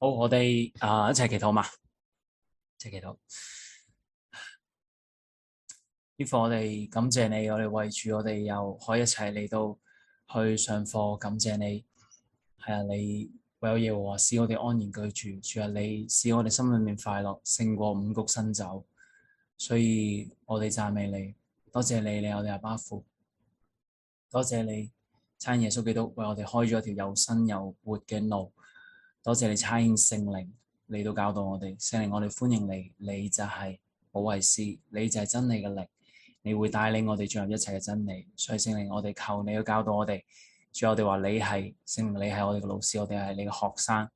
好，我哋一齊祈禱嘛，一齊祈禱。呢課我哋感謝你，我哋為住我哋又可以一齊嚟到去上課，感謝你。係啊，你唯有耶和華使我哋安然居住，主啊，你使我哋心裏面快樂，勝過五穀新酒。所以我哋讚美你，多謝你，你我哋阿爸父，多謝你，差耶穌基督為我哋開咗一條又新又活嘅路。多謝你差遣聖靈嚟到教導我哋，聖靈我哋歡迎你，你就係保惠師，你就係真理嘅靈，你會帶領我哋進入一切嘅真理。所以聖靈我哋求你去教導我哋，主我哋話你係聖靈，你係我哋嘅老師，我哋係你嘅學生，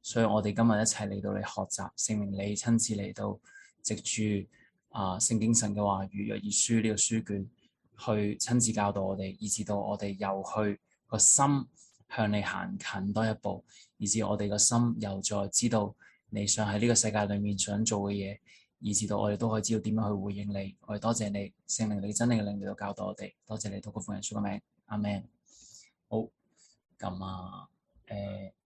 所以我哋今日一齊嚟到你學習，聖靈你親自嚟到藉住聖經神嘅話語約珥書呢個書卷去親自教導我哋，以至到我哋又去個心向你行近多一步，以至我哋個心又再知道你想喺呢個世界裏面想做嘅嘢，以至到我哋都可以知道點樣去回應你。我哋多謝你，聖靈你真理嘅領導教導我哋，多謝你，禱告奉耶穌嘅名，阿門。好，咁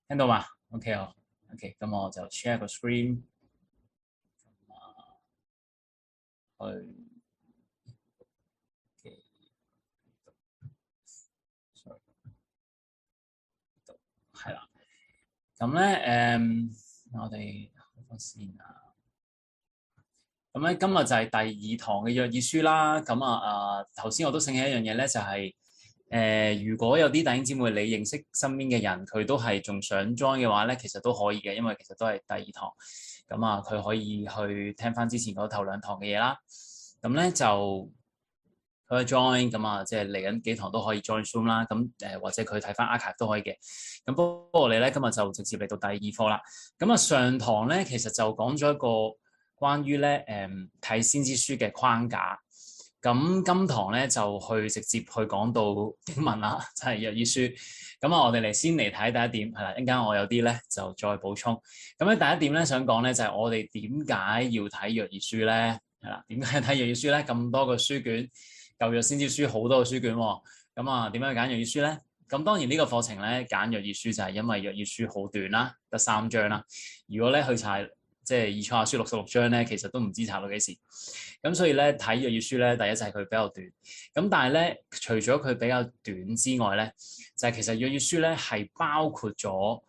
聽到嘛？OK 哦，OK，咁我就 share 個 screen，去。係啦，咁咧我哋睇翻先啊。咁咧今日就係第二堂嘅約珥書啦。咁頭先我都醒起一樣嘢咧，就係、如果有啲弟兄姊妹你認識身邊嘅人，佢都係仲想 join 嘅話咧，其實都可以嘅，因為其實都係第二堂。咁佢可以去聽翻之前嗰頭兩堂嘅嘢啦。咁咧就佢去 join，咁即係嚟緊幾堂都可以 join Zoom 啦。咁或者佢睇翻 archive 都可以嘅。咁不過我哋咧今日就直接嚟到第二課啦。咁上堂咧其實就講咗一個關於咧睇先知書嘅框架。咁今堂咧就去直接去講到經文啦，就係約珥書。咁我哋先嚟睇第一點係啦，一陣間我有啲咧就再補充。咁咧第一點咧想講咧就係我哋點解要睇約珥書咧？係啦，點解睇約珥書咧？咁多個書卷，舊約先知書好多個書卷喎。咁點樣揀約珥書咧？咁當然呢個課程咧揀約珥書就係因為約珥書好短啦，得3章啦。如果咧去查即係以賽亞書66章咧，其實都唔知查到幾時。咁所以咧睇約珥書咧，第一就係佢比較短。咁但係咧，除咗佢比較短之外咧，就係其實約珥書咧係包括咗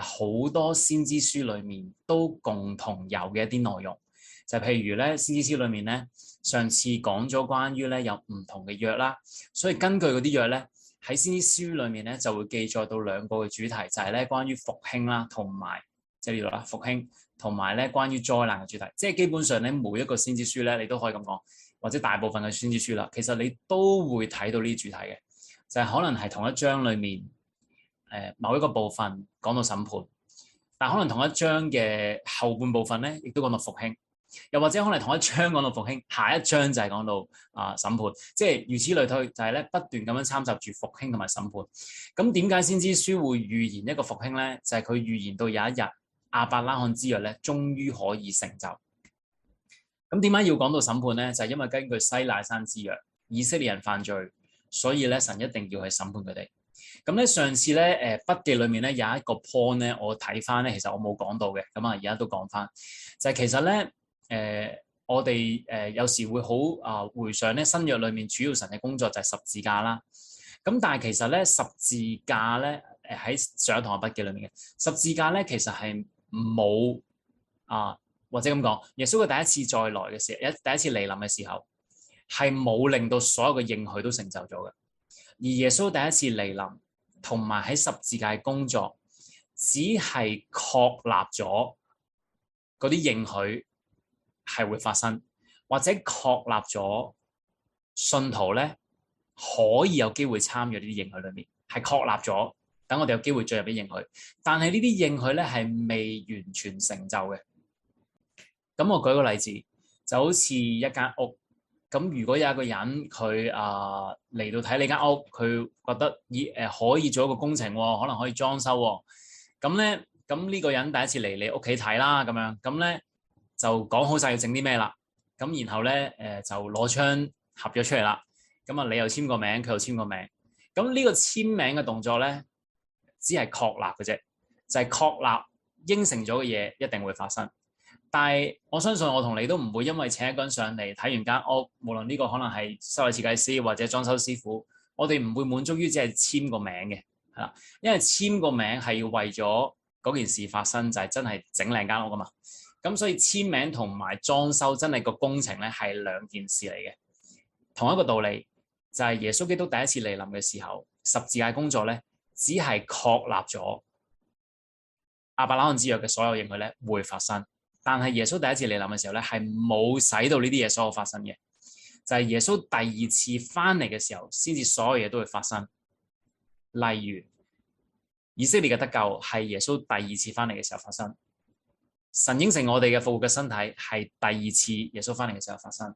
好多先知書裡面都共同有嘅一啲內容。就譬如咧先知書裡面咧，上次講咗關於咧有唔同嘅約啦，所以根據嗰啲約咧喺先知書裡面咧就會記載到兩個嘅主題，就係咧關於復興啦，同埋即係呢度啦復興。同埋咧，關於災難嘅主題，即係基本上咧，每一個先知書咧，你都可以咁講，或者大部分嘅先知書啦，其實你都會睇到呢啲主題嘅，就係可能係同一章裡面某一個部分講到審判，但可能同一章嘅後半部分咧，亦都講到復興，又或者可能同一章講到復興，下一章就係講到審判，即係如此類推，就係咧不斷咁樣參雜住復興同埋審判。咁點解先知書會預言一個復興咧？就係佢預言到有一日，亞伯拉罕之約咧，終於可以成就。咁點解要講到審判咧？就係因為根據西乃山之約，以色列人犯罪，所以咧神一定要去審判佢哋。咁咧上次咧筆記裏面咧有一個 point 咧，我睇翻咧，其實我冇講到嘅。咁而家都講翻，就係其實咧我哋有時會好回想咧新約裏面主要神嘅工作就係十字架啦。咁但係其實咧十字架咧喺上一堂嘅筆記裏面嘅十字架咧，其實係冇或者咁講，耶穌嘅第一次再來嘅時候，第一次嚟臨嘅時候，係冇令到所有嘅應許都成就咗嘅。而耶穌第一次嚟臨，同埋喺十字架嘅工作，只係確立咗嗰啲應許係會發生，或者確立咗信徒咧可以有機會參與呢啲應許裏面，係確立咗。等我哋有機會進入啲應許，但係呢啲應許咧係未完全成就嘅。咁我舉個例子，就好似一間屋。咁如果有一個人佢嚟到睇你間屋，佢覺得可以做一個工程喎，可能可以裝修喎。咁呢個人第一次嚟你屋企睇啦，咁咧就講好晒要整啲咩啦。咁然後咧就攞槍合咗出嚟啦。咁你又簽個名，佢又簽個名。咁呢個簽名嘅動作咧，只係確立嘅啫，就係確立應承咗嘅嘢一定會發生。但係我相信我同你都唔會因為請一個人上嚟睇完間屋，無論呢個可能係室內設計師或者裝修師傅，我哋唔會滿足於只係簽個名嘅，係啦，因為簽個名係要為咗嗰件事發生，就係真係整靚間屋㗎嘛。咁所以簽名同埋裝修真係個工程咧係兩件事嚟嘅。同一個道理就係耶穌基督第一次嚟臨嘅時候，十字架工作咧只係確立咗亞伯拉罕之約嘅所有應許咧會發生。但係耶穌第一次嚟臨嘅時候咧，係冇使到呢啲嘢所有發生嘅，就係耶穌第二次翻嚟嘅時候，先至所有嘢都會發生。例如以色列嘅得救係耶穌第二次翻嚟嘅時候發生，神應承我哋嘅復活嘅身體係第二次耶穌翻嚟嘅時候發生。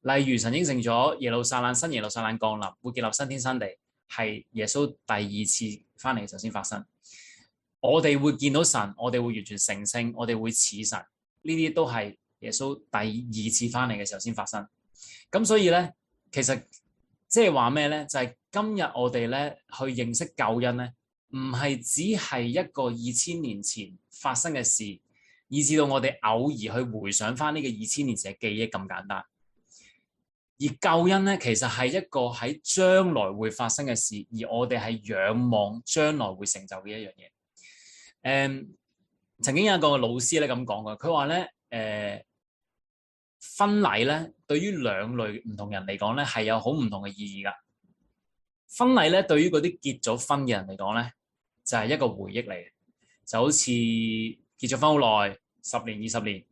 例如神應承咗耶路撒冷新耶路撒冷降臨會建立新天新地，係耶穌第二次翻嚟嘅時候先發生。我哋會見到神，我哋會完全成聖，我哋會似神，呢啲都係耶穌第二次翻嚟嘅時候先發生。咁所以咧，其實即係話咩咧？就係今日我哋咧去認識救恩咧，唔係只係一個2000年前發生嘅事，以至到我哋偶爾去回想翻呢個2000年前嘅記憶咁簡單。而救恩咧，其實係一個喺將來會發生嘅事，而我哋係仰望將來會成就嘅一樣嘢。曾經有一個老師咧咁講過，佢話咧，婚禮咧對於兩類唔同人嚟講咧係有好唔同嘅意義噶。婚禮咧對於嗰啲結咗婚嘅人嚟講咧就係一個回憶嚟嘅，就好似結咗婚好耐，10年20年，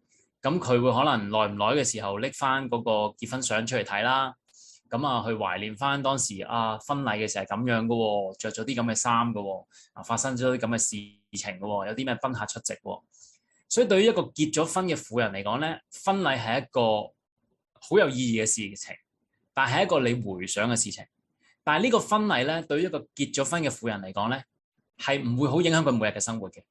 咁佢會可能耐唔耐嘅時候拎翻嗰個結婚相出嚟睇啦，咁啊去懷念翻當時婚禮嘅時候係咁樣噶喎，着咗啲咁嘅衫噶喎，發生咗啲咁嘅事情噶喎，有啲咩賓客出席喎。所以對於一個結咗婚嘅婦人嚟講咧，婚禮係一個好有意義嘅事情，但係一個你回想嘅事情。但係呢個婚禮咧，對於一個結咗婚嘅婦人嚟講咧，係唔會好影響佢每日嘅生活嘅。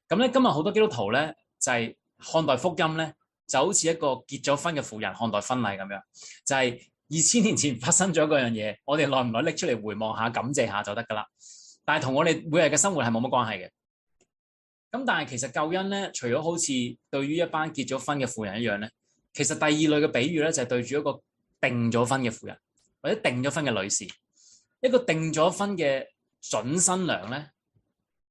咁咧，今日好多基督徒咧就係看待福音咧，就好似一個結咗婚嘅婦人看待婚禮咁樣，就係2000年前發生咗嗰樣嘢，我哋耐唔耐拎出嚟回望下、感謝下就得噶啦。但係同我哋每日嘅生活係冇乜關係嘅。咁但係其實救恩咧，除咗好似對於一班結咗婚嘅婦人一樣咧，其實第二類嘅比喻咧就係對住一個定咗婚嘅婦人或者定咗婚嘅女士。一個定咗婚嘅準新娘咧，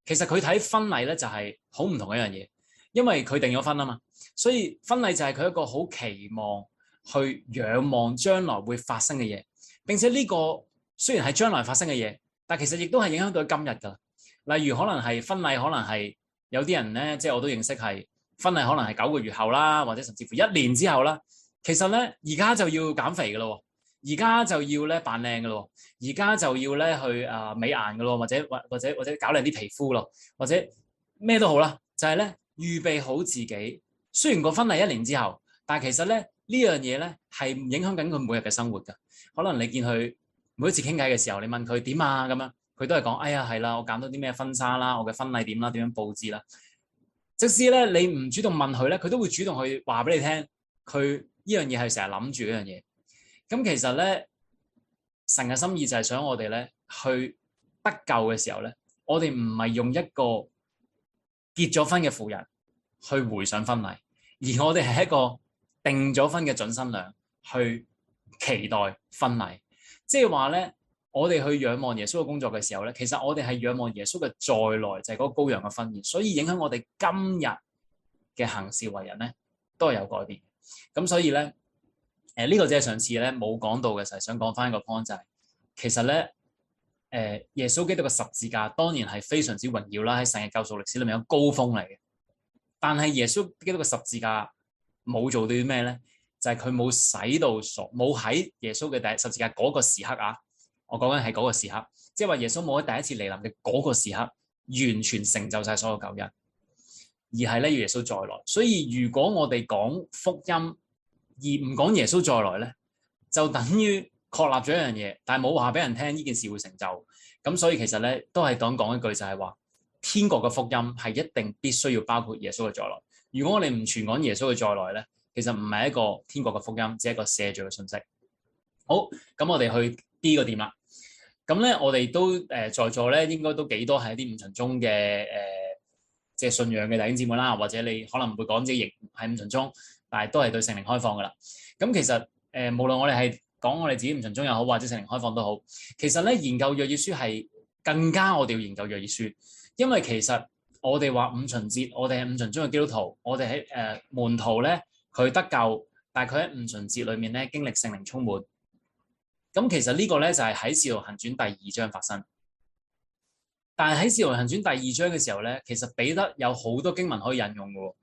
其實佢睇婚禮咧就係好唔同一樣嘢，因為佢定咗婚啊嘛，所以婚禮就係佢一個好期望去仰望將來會發生嘅嘢。並且呢個雖然係將來發生嘅嘢，但其實亦都係影響到今日噶。例如可能係婚禮，可能係有啲人咧，即係我都認識係婚禮，可能係9個月後啦，或者甚至乎1年之後啦。其實咧，而家就要減肥噶咯，而家就要咧扮靚噶咯，而家就要咧去美顏噶咯，或者搞靚啲皮膚咯，或者咩都好啦，就係咧預備好自己。雖然個婚禮1年之後，但係其實咧呢樣嘢咧係影響緊佢每日嘅生活噶。可能你見佢每一次傾偈嘅時候，你問佢點啊咁樣，佢都係講：哎呀係啦，我揀到啲咩婚紗啦，我嘅婚禮點啦，點樣佈置啦。即使咧你唔主動問佢咧，佢都會主動去話俾你聽，佢呢樣嘢係成日諗住呢樣嘢。咁其實咧，神嘅心意就係想我哋咧去得救嘅時候咧，我哋唔係用一個結咗婚嘅婦人去回想婚禮，而我哋係一個定咗婚嘅準新娘去期待婚禮。即係話咧，我哋去仰望耶穌嘅工作嘅時候咧，其實我哋係仰望耶穌嘅再來，就係嗰個羔羊嘅婚宴，所以影響我哋今日嘅行事為人咧，都係有改變。咁所以咧，呢個只係上次咧冇講到嘅，就係想講翻一個 point，就係其實咧，耶穌基督嘅十字架當然係非常之榮耀啦，喺神嘅救贖歷史裏面有高峰嚟嘅。但係耶穌基督嘅十字架冇做到啲咩咧？就係佢冇使到冇喺耶穌嘅十字架嗰個時刻啊！我講緊係嗰個時刻，即係話耶穌冇喺第一次嚟臨嘅嗰個時刻完全成就晒所有救恩，而係咧要耶穌再來。所以如果我哋講福音而唔講耶穌再來咧，就等於確立咗一樣嘢，但係冇話俾人聽呢件事會成就。咁所以其實咧都係講一句，就係話天國嘅福音係一定必須要包括耶穌嘅再來。如果我哋唔傳講耶穌嘅再來咧，其實唔係一個天國嘅福音，只係一個赦罪嘅信息。好，咁我哋去 D 個點啦。咁咧，我哋都在座咧，應該都幾多係一啲五旬宗嘅即係信仰嘅弟兄姊妹啦，或者你可能唔會講自己係五旬宗，但係都係對聖靈開放噶啦。咁其實無論我哋係講我哋自己五旬宗又好，或者聖靈開放都好，其實咧研究約珥書係更加我哋要研究約珥書，因為其實我哋話五旬節，我哋係五旬宗嘅基督徒，我哋喺門徒咧佢得救，但係佢喺五旬節裏面咧經歷聖靈充滿。咁其實呢個咧就係喺《使徒行傳》第二章發生，但係喺《使徒行傳》第二章嘅時候咧，其實彼得有好多經文可以引用嘅，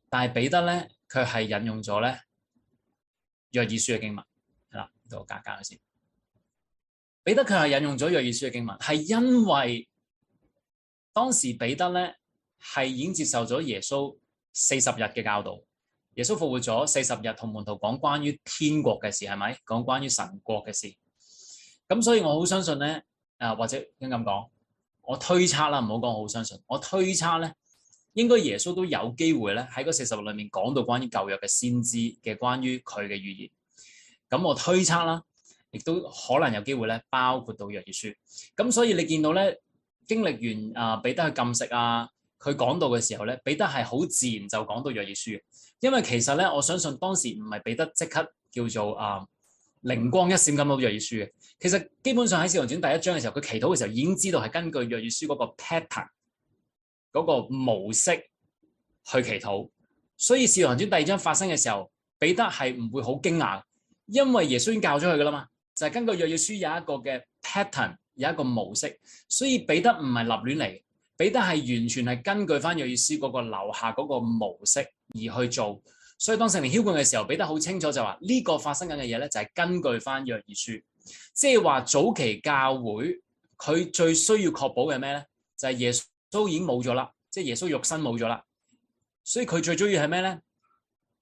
但係彼得咧佢係引用咗咧約珥書嘅經文，係啦，呢度加佢先。彼得佢係引用咗約珥書嘅經文，係因為當時彼得咧係已經接受咗耶穌40日嘅教導。耶穌復活咗40日，同門徒講關於天國嘅事，係咪？講關於神國嘅事。咁所以我好相信咧，或者應該咁講，我推測啦，唔好講我好相信，我推測咧，應該耶穌都有機會咧喺嗰40日裏面講到關於舊約嘅先知嘅關於佢嘅預言。咁我推測啦，亦都可能有機會咧，包括到約珥書。咁所以你見到咧，經歷完彼得去禁食啊，佢講道嘅時候咧，彼得係好自然就講到約珥書嘅。因為其實咧，我相信當時唔係彼得即刻叫做靈光一閃咁到約珥書嘅。其實基本上喺《使徒行傳》第一章嘅時候，佢祈禱嘅時候已經知道係根據約珥書嗰個 pattern 嗰個模式去祈禱。所以《使徒行傳》第二章發生嘅時候，彼得係唔會好驚訝，因為耶穌已經教咗佢噶啦嘛，就係根據約珥書有一個嘅 pattern， 有一個模式，所以彼得唔係立亂嚟，彼得係完全係根據翻約珥書嗰個留下嗰個模式而去做。所以當聖靈澆灌嘅時候，彼得好清楚就話呢個發生緊嘅嘢咧，就係根據翻約珥書，即係話早期教會佢最需要確保嘅咩咧，就係耶穌已經冇咗啦，即係耶穌肉身冇咗啦，所以佢最中意係咩咧？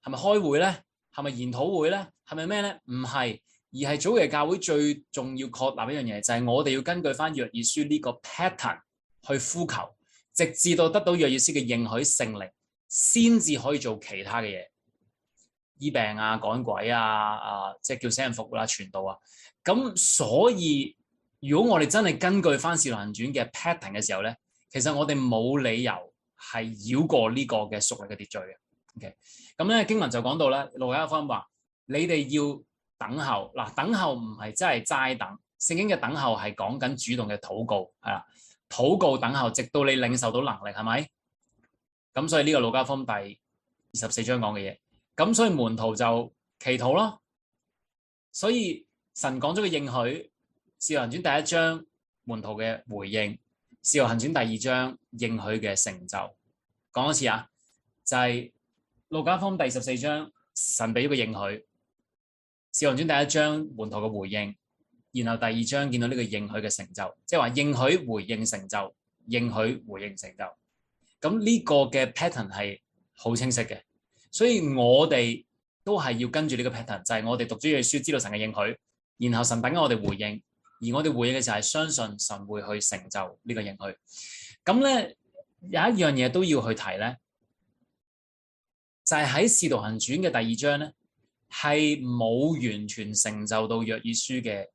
係咪開會咧？係咪研討會咧？係咪咩咧？唔係，而係早期教會最重要確立一樣嘢，就係我哋要根據翻約珥書呢個 pattern 去呼求，直至到得到約珥書嘅應許聖靈，先至可以做其他嘅嘢，醫病啊、趕鬼啊、即係叫死人復活啦、傳道啊。咁所以如果我哋真係根據翻《使徒行傳》嘅 pattern 嘅時候咧，其實我哋冇理由係繞過呢個嘅屬靈嘅秩序嘅。OK， 咁咧經文就講到咧，路加福音話你哋要等候。嗱，等候唔係真係齋等，聖經嘅等候係講緊主動嘅禱告，係啦，禱告等候，直到你領受到能力，係咪？咁所以呢個路加福音第24章講嘅嘢，咁所以門徒就祈禱咯。所以神講咗個應許，使徒行傳第一章門徒嘅回應，使徒行傳第二章應許嘅成就。講一次啊，就係路加福音第14章神俾咗個應許，使徒行傳第一章門徒嘅回應，然後第二章見到呢個應許嘅成就，即係話應許回應成就，應許回應成就。咁呢個嘅 pattern 係好清晰嘅，所以我哋都係要跟住呢個 pattern， 就係我哋讀咗約書，知道神嘅應許，然後神等緊我哋回應，而我哋回應嘅時候係相信神會去成就呢個應許。咁咧有一樣嘢都要去提咧，就係喺《使徒行傳》嘅第二章咧，係冇完全成就到約珥書嘅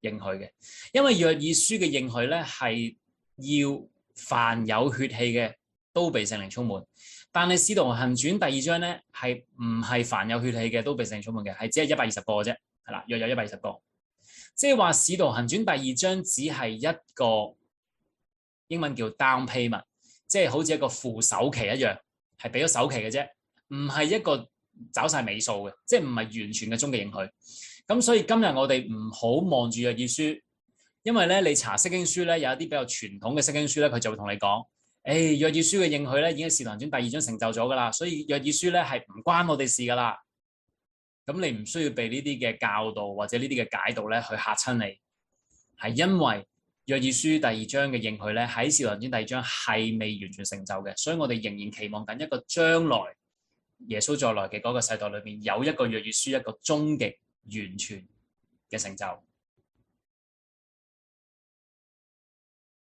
應許嘅，因為約珥書嘅應許咧係要凡有血氣嘅都被聖靈充滿，但係《使徒行傳》第二章咧係唔係凡有血氣嘅都被聖靈充滿嘅，係只係120個啫，係啦，約有120個，即係話《使徒行傳》第二章只係一個英文叫 down payment， 即係好似一個付首期一樣，係俾咗首期嘅啫，唔係一個找晒尾數嘅，即係唔係完全嘅終極應許。咁所以今日我哋唔好望住約珥書，因為咧你查釋經書咧有一啲比較傳統嘅釋經書咧，佢就會同你講，約珥書嘅應許咧已經係《使徒行傳》第二章成就咗噶啦，所以約珥書咧係唔關我哋事噶啦。咁你唔需要被呢啲嘅教導或者呢啲嘅解讀咧去嚇親你，係因為約珥書第二章嘅應許咧喺《使徒行傳》第二章係未完全成就嘅，所以我哋仍然期望緊一個將來耶穌再來嘅嗰個世代裏面有一個約珥書一個終極完全嘅成就。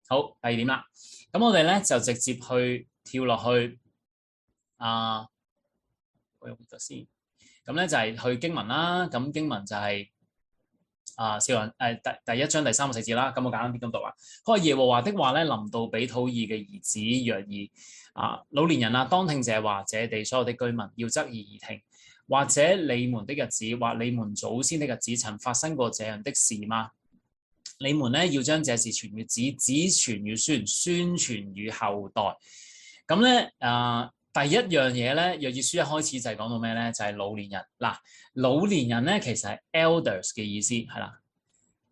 好，第二點啦，咁我哋咧就直接去跳落去我用咗先，咁咧就係去經文啦。咁經文就係少人第一章第3個4節啦，咁我簡單啲咁讀啦。佢話耶和華的話咧臨到比土爾嘅兒子約珥老年人啊，當聽這話，這地所有的居民要側耳而聽。或者你們的日子，或你們祖先的日子，曾發生過這樣的事嗎？你們咧要將這事傳與子，子傳與孫，孫傳與後代。咁咧第一樣嘢咧，約珥書一開始就係講到咩咧？就係老年人。嗱，老年人咧其實係 elders 嘅意思係啦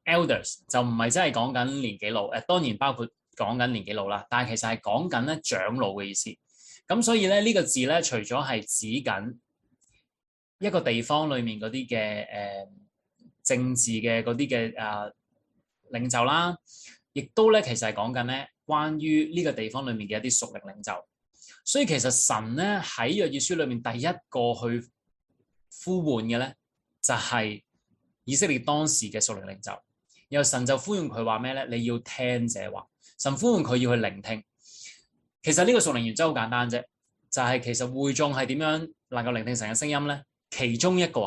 ，elders 就唔係真係講緊年紀老，當然包括講緊年紀老啦，但係其實係講緊咧長老嘅意思。咁所以咧呢個字咧，除咗係指緊一個地方裏面嗰啲嘅政治嘅嗰啲嘅領袖啦，亦都咧其實係講緊咧關於呢個地方裏面嘅一啲屬靈領袖。所以其實神咧喺約珥書裏面第一個去呼喚嘅咧就係以色列當時嘅屬靈領袖。然後神就呼喚佢話咩咧？你要聽這話。神呼喚佢要去聆聽。其實呢個屬靈原則好簡單啫，就係其實會眾係點樣能夠聆聽神嘅聲音咧？其中一個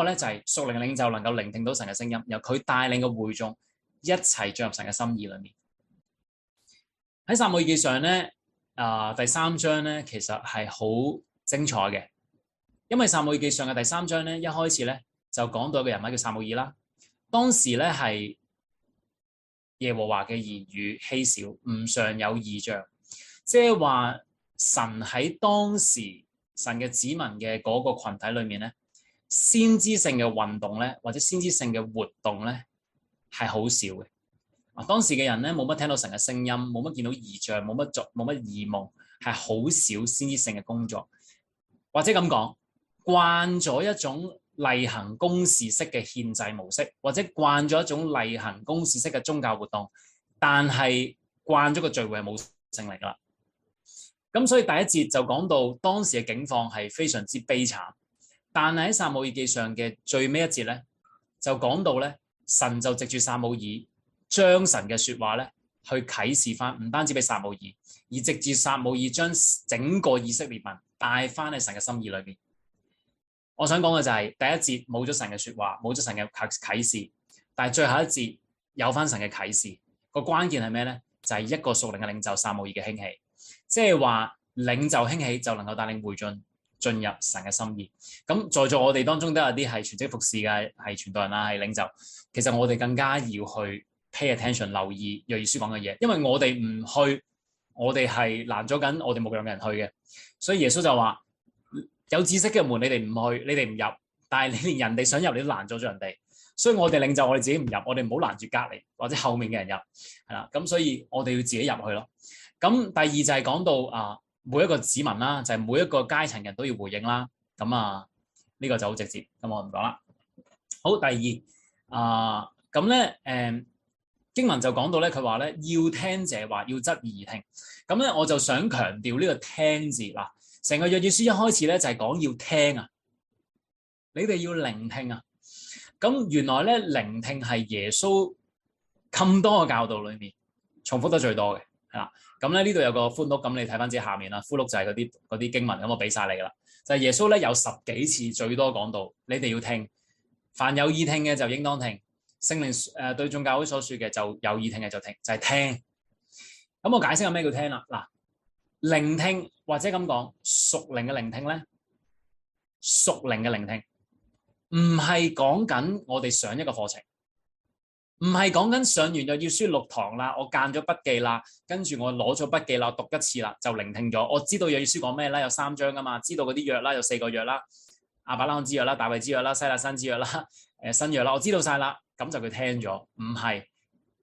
咧就係屬靈領袖能夠聆聽到神嘅聲音，由佢帶領個會眾一齊進入神嘅心意裏面。喺撒母耳記上咧，第3章咧其實係好精彩嘅，因為撒母耳記上嘅第3章咧一開始咧就講到一個人物叫撒母耳啦。當時咧係耶和華嘅言語稀少，唔常有異象，即係話神喺當時神嘅子民嘅嗰個群體裏面咧，先知性嘅運動咧，或者先知性嘅活動咧，係好少嘅。當時嘅人咧，冇乜聽到神嘅聲音，冇乜見到異象，冇乜異夢，係好少先知性嘅工作。或者咁講，慣咗一種例行公事式嘅獻祭模式，或者慣咗一種例行公事式嘅宗教活動，但係慣咗個聚會係冇聖靈噶啦。咁所以第一節就講到當時嘅境況係非常之悲慘，但係喺撒母耳記上嘅最尾一節咧，就講到咧神就藉住撒母耳將神嘅說話咧去啟示翻，唔單止俾撒母耳，而藉住撒母耳將整個以色列民帶翻去神嘅心意裏邊。我想講嘅就係第一節冇咗神嘅說話，冇咗神嘅啟示，但係最後一節有翻神嘅啟示。個關鍵係咩咧？就係一個屬靈嘅領袖撒母耳嘅興起。即係話領袖興起就能夠帶領會眾進入神嘅心意。咁在座我哋當中都有啲係全職服侍嘅，係傳道人啊，係領袖。其實我哋更加要去 pay attention， 留意約珥書講嘅嘢，因為我哋唔去，我哋係攔咗緊我哋牧養嘅人去嘅。所以耶穌就話：有知識嘅門，你哋唔去，你哋唔入，但係你連人哋想入，你都攔咗人哋。所以我哋領袖，我哋自己唔入，我哋唔好攔住隔離或者後面嘅人入，係啦。咁所以我哋要自己入去咯。咁第二就係講到每一個子民啦，就係每一個階層人都要回應啦。咁呢個就好直接，咁我唔講啦。好，第二咁咧經文就講到咧，佢話咧要聽這話，要側耳而聽。咁咧我就想強調呢個聽字啦。成個約珥書一開始咧就係講要聽啊，你哋要聆聽啊。咁原來咧聆聽係耶穌咁多個教導裏面重複得最多嘅，係啦。咁咧呢度有個 footnote，咁你睇翻自己下面啦。footnote就係嗰啲經文，咁我俾晒你噶啦。就係耶穌咧有10幾次最多講到，你哋要聽，凡有耳聽嘅就應當聽。聖靈對眾教會所說嘅就有耳聽嘅就聽，就係聽。咁我解釋下咩叫聽啦。嗱，聆聽或者咁講，屬靈嘅聆聽咧，屬靈嘅聆聽唔係講緊我哋上一個課程。唔係講緊上完約珥書6堂啦，我間咗筆記啦，跟住我攞咗筆記啦，讀一次啦，就聆聽咗。我知道約珥書講咩啦，有3章噶嘛，知道嗰啲約啦，有4個約啦，亞伯拉罕之約啦，大衛之約啦，西乃山之約啦，新約啦，我知道晒啦，咁就佢聽咗。唔係，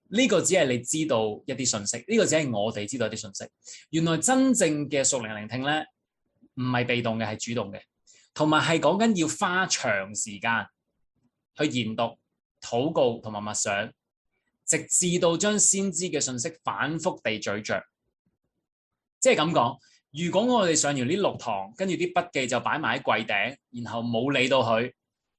呢個只係你知道一啲信息，呢個只係我哋知道一啲信息。原來真正嘅屬靈聆聽咧，唔係被動嘅，係主動嘅，同埋係講緊要花長時間去研讀、禱告同埋默想，直至到將先知嘅信息反覆地咀嚼。即係咁講，如果我哋上完呢6堂，跟住啲筆記就擺埋喺櫃頂，然後冇理到佢，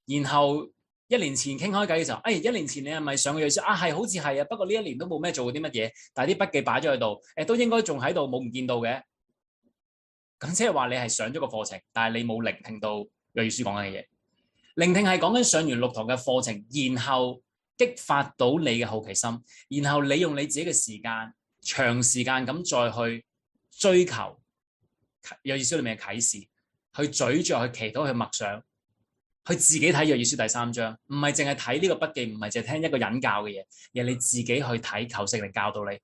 然後1年前傾開偈嘅時候，1年前你係咪上過約書？係，好似係啊，不過呢1年都冇咩做過啲乜嘢，但係啲筆記擺咗喺度，都應該仲喺度，冇唔見到嘅。咁即係話你係上咗個課程，但係你冇聆聽到約書講緊嘅嘢。聆聽係講緊上完6堂嘅課程，然後激發到你嘅好奇心，然後你用你自己嘅時間，長時間咁再去追求約珥書裏面嘅啟示，去咀嚼、去祈禱、去默想，去自己睇約珥書第3章，唔係淨係睇呢個筆記，唔係淨係聽一個引教嘅嘢，而係你自己去睇，求聖靈教導你，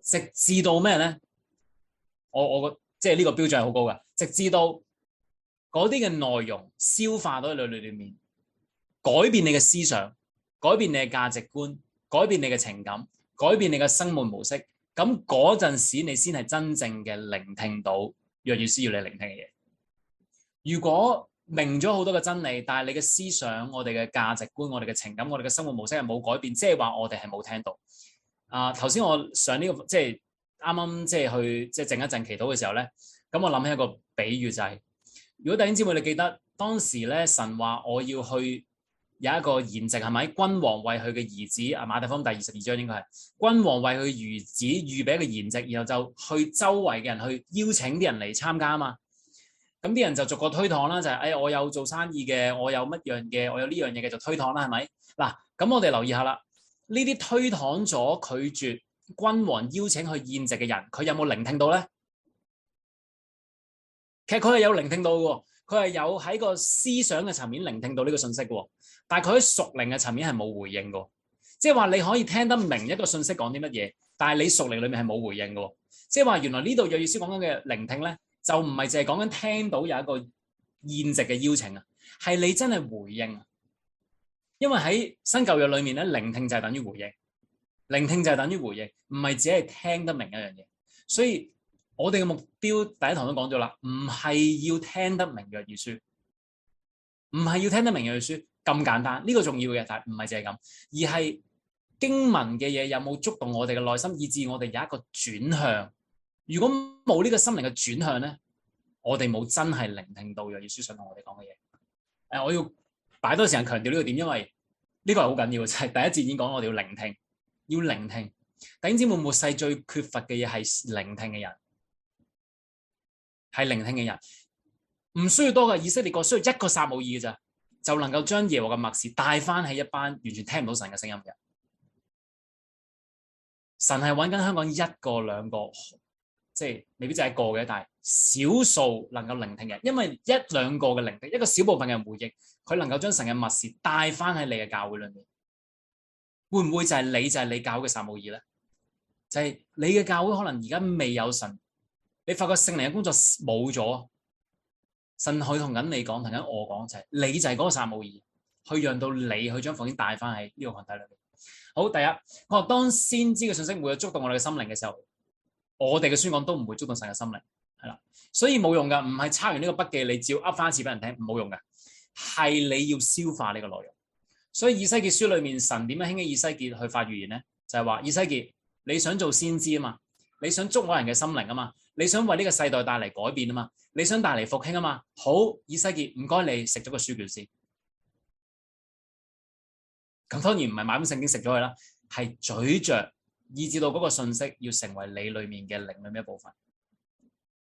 直至到咩咧？我即係呢個標準係好高嘅，直至到嗰啲嘅內容消化到喺你裏面，改變你嘅思想，改變你嘅價值觀，改變你嘅情感，改變你嘅生活模式。咁嗰陣時，你先係真正嘅聆聽到約珥書要你聆聽嘅嘢。如果明咗好多嘅真理，但係你嘅思想、我哋嘅價值觀、我哋嘅情感、我哋嘅生活模式係冇改變，即係話我哋係冇聽到。頭先我上呢個即係啱啱即係去即係靜一靜祈禱嘅時候咧，咁我諗起一個比喻就係，如果弟兄姊妹你記得當時咧神話我要去有一個筵席係咪？君王為佢嘅兒子馬太福音第22章應該係君王為佢兒子預備一個筵席，然後就去周圍嘅人去邀請啲人嚟參加啊嘛。咁啲人就逐個推搪啦，就係我有做生意嘅，我有乜樣嘅，我有呢樣嘢嘅就推搪啦，係咪？嗱，咁我哋留意下啦，呢啲推搪咗拒絕君王邀請去宴席嘅人，佢有冇聆聽到咧？其實佢係有聆聽到嘅，佢係有喺個思想嘅層面聆聽到呢個信息嘅，但係佢喺屬靈嘅層面係冇回應嘅，即係話你可以聽得明一個信息講啲乜嘢，但係你屬靈裏面係冇回應嘅，即係話原來呢度約珥書講緊嘅聆聽咧，就唔係淨係講緊聽到有一個宴席嘅邀請啊，係你真係回應啊，因為喺新舊約裏面咧，聆聽就係等於回應，聆聽就係等於回應，唔係只係聽得明一樣嘢，所以我哋嘅目標第一堂都講咗啦，唔係要聽得明約珥書，唔係要聽得明約珥書咁簡單，呢個重要嘅，但係唔係淨係咁，而係經文嘅嘢有冇觸動我哋嘅內心，以致我哋有一個轉向。如果冇呢個心靈嘅轉向咧，我哋冇真係聆聽到約珥書想同我哋講嘅嘢。我要擺多時間強調呢個點，因為呢個係好緊要嘅，就係第一節已經講我哋要聆聽，要聆聽。弟兄姊妹，末世最缺乏嘅嘢係聆聽嘅人。係聆聽嘅人，唔需要多嘅以色列國，需要一個撒母耳嘅咋，就能夠將耶和華嘅默示帶翻喺一班完全聽唔到神嘅聲音嘅人。神係揾緊香港1個2個，即係未必就係一個嘅，但係少數能夠聆聽嘅人，因為1、2個嘅聆聽，一個小部分嘅人回應，佢能夠將神嘅默示帶翻喺你嘅教會裏面。會唔會就係你教會嘅撒母耳咧？就係你嘅教會可能而家未有神。你發覺聖靈嘅工作冇咗，神佢同緊你講，同緊我講就係，你就係嗰個撒母耳，去讓到你去將福音帶翻喺呢個群體裏面。好，第一，我話當先知嘅信息會有觸動我哋嘅心靈嘅時候，我哋嘅宣講都唔會觸動神嘅心靈，係啦，所以冇用噶，唔係抄完呢個筆記你照噏翻一次俾人聽，冇用噶，係你要消化呢個內容。所以以西結書裏面，神點樣興起以西結去發預言咧？就係話以西結，你想做先知啊嘛，你想觸摸人嘅心靈啊嘛。你想為呢個世代帶嚟改變啊嘛，你想帶嚟復興啊嘛，好，以西結唔該你食咗個書卷先，咁當然唔係買本聖經食咗佢啦，係咀嚼，以至到嗰個信息要成為你裏面嘅靈裏面一部分，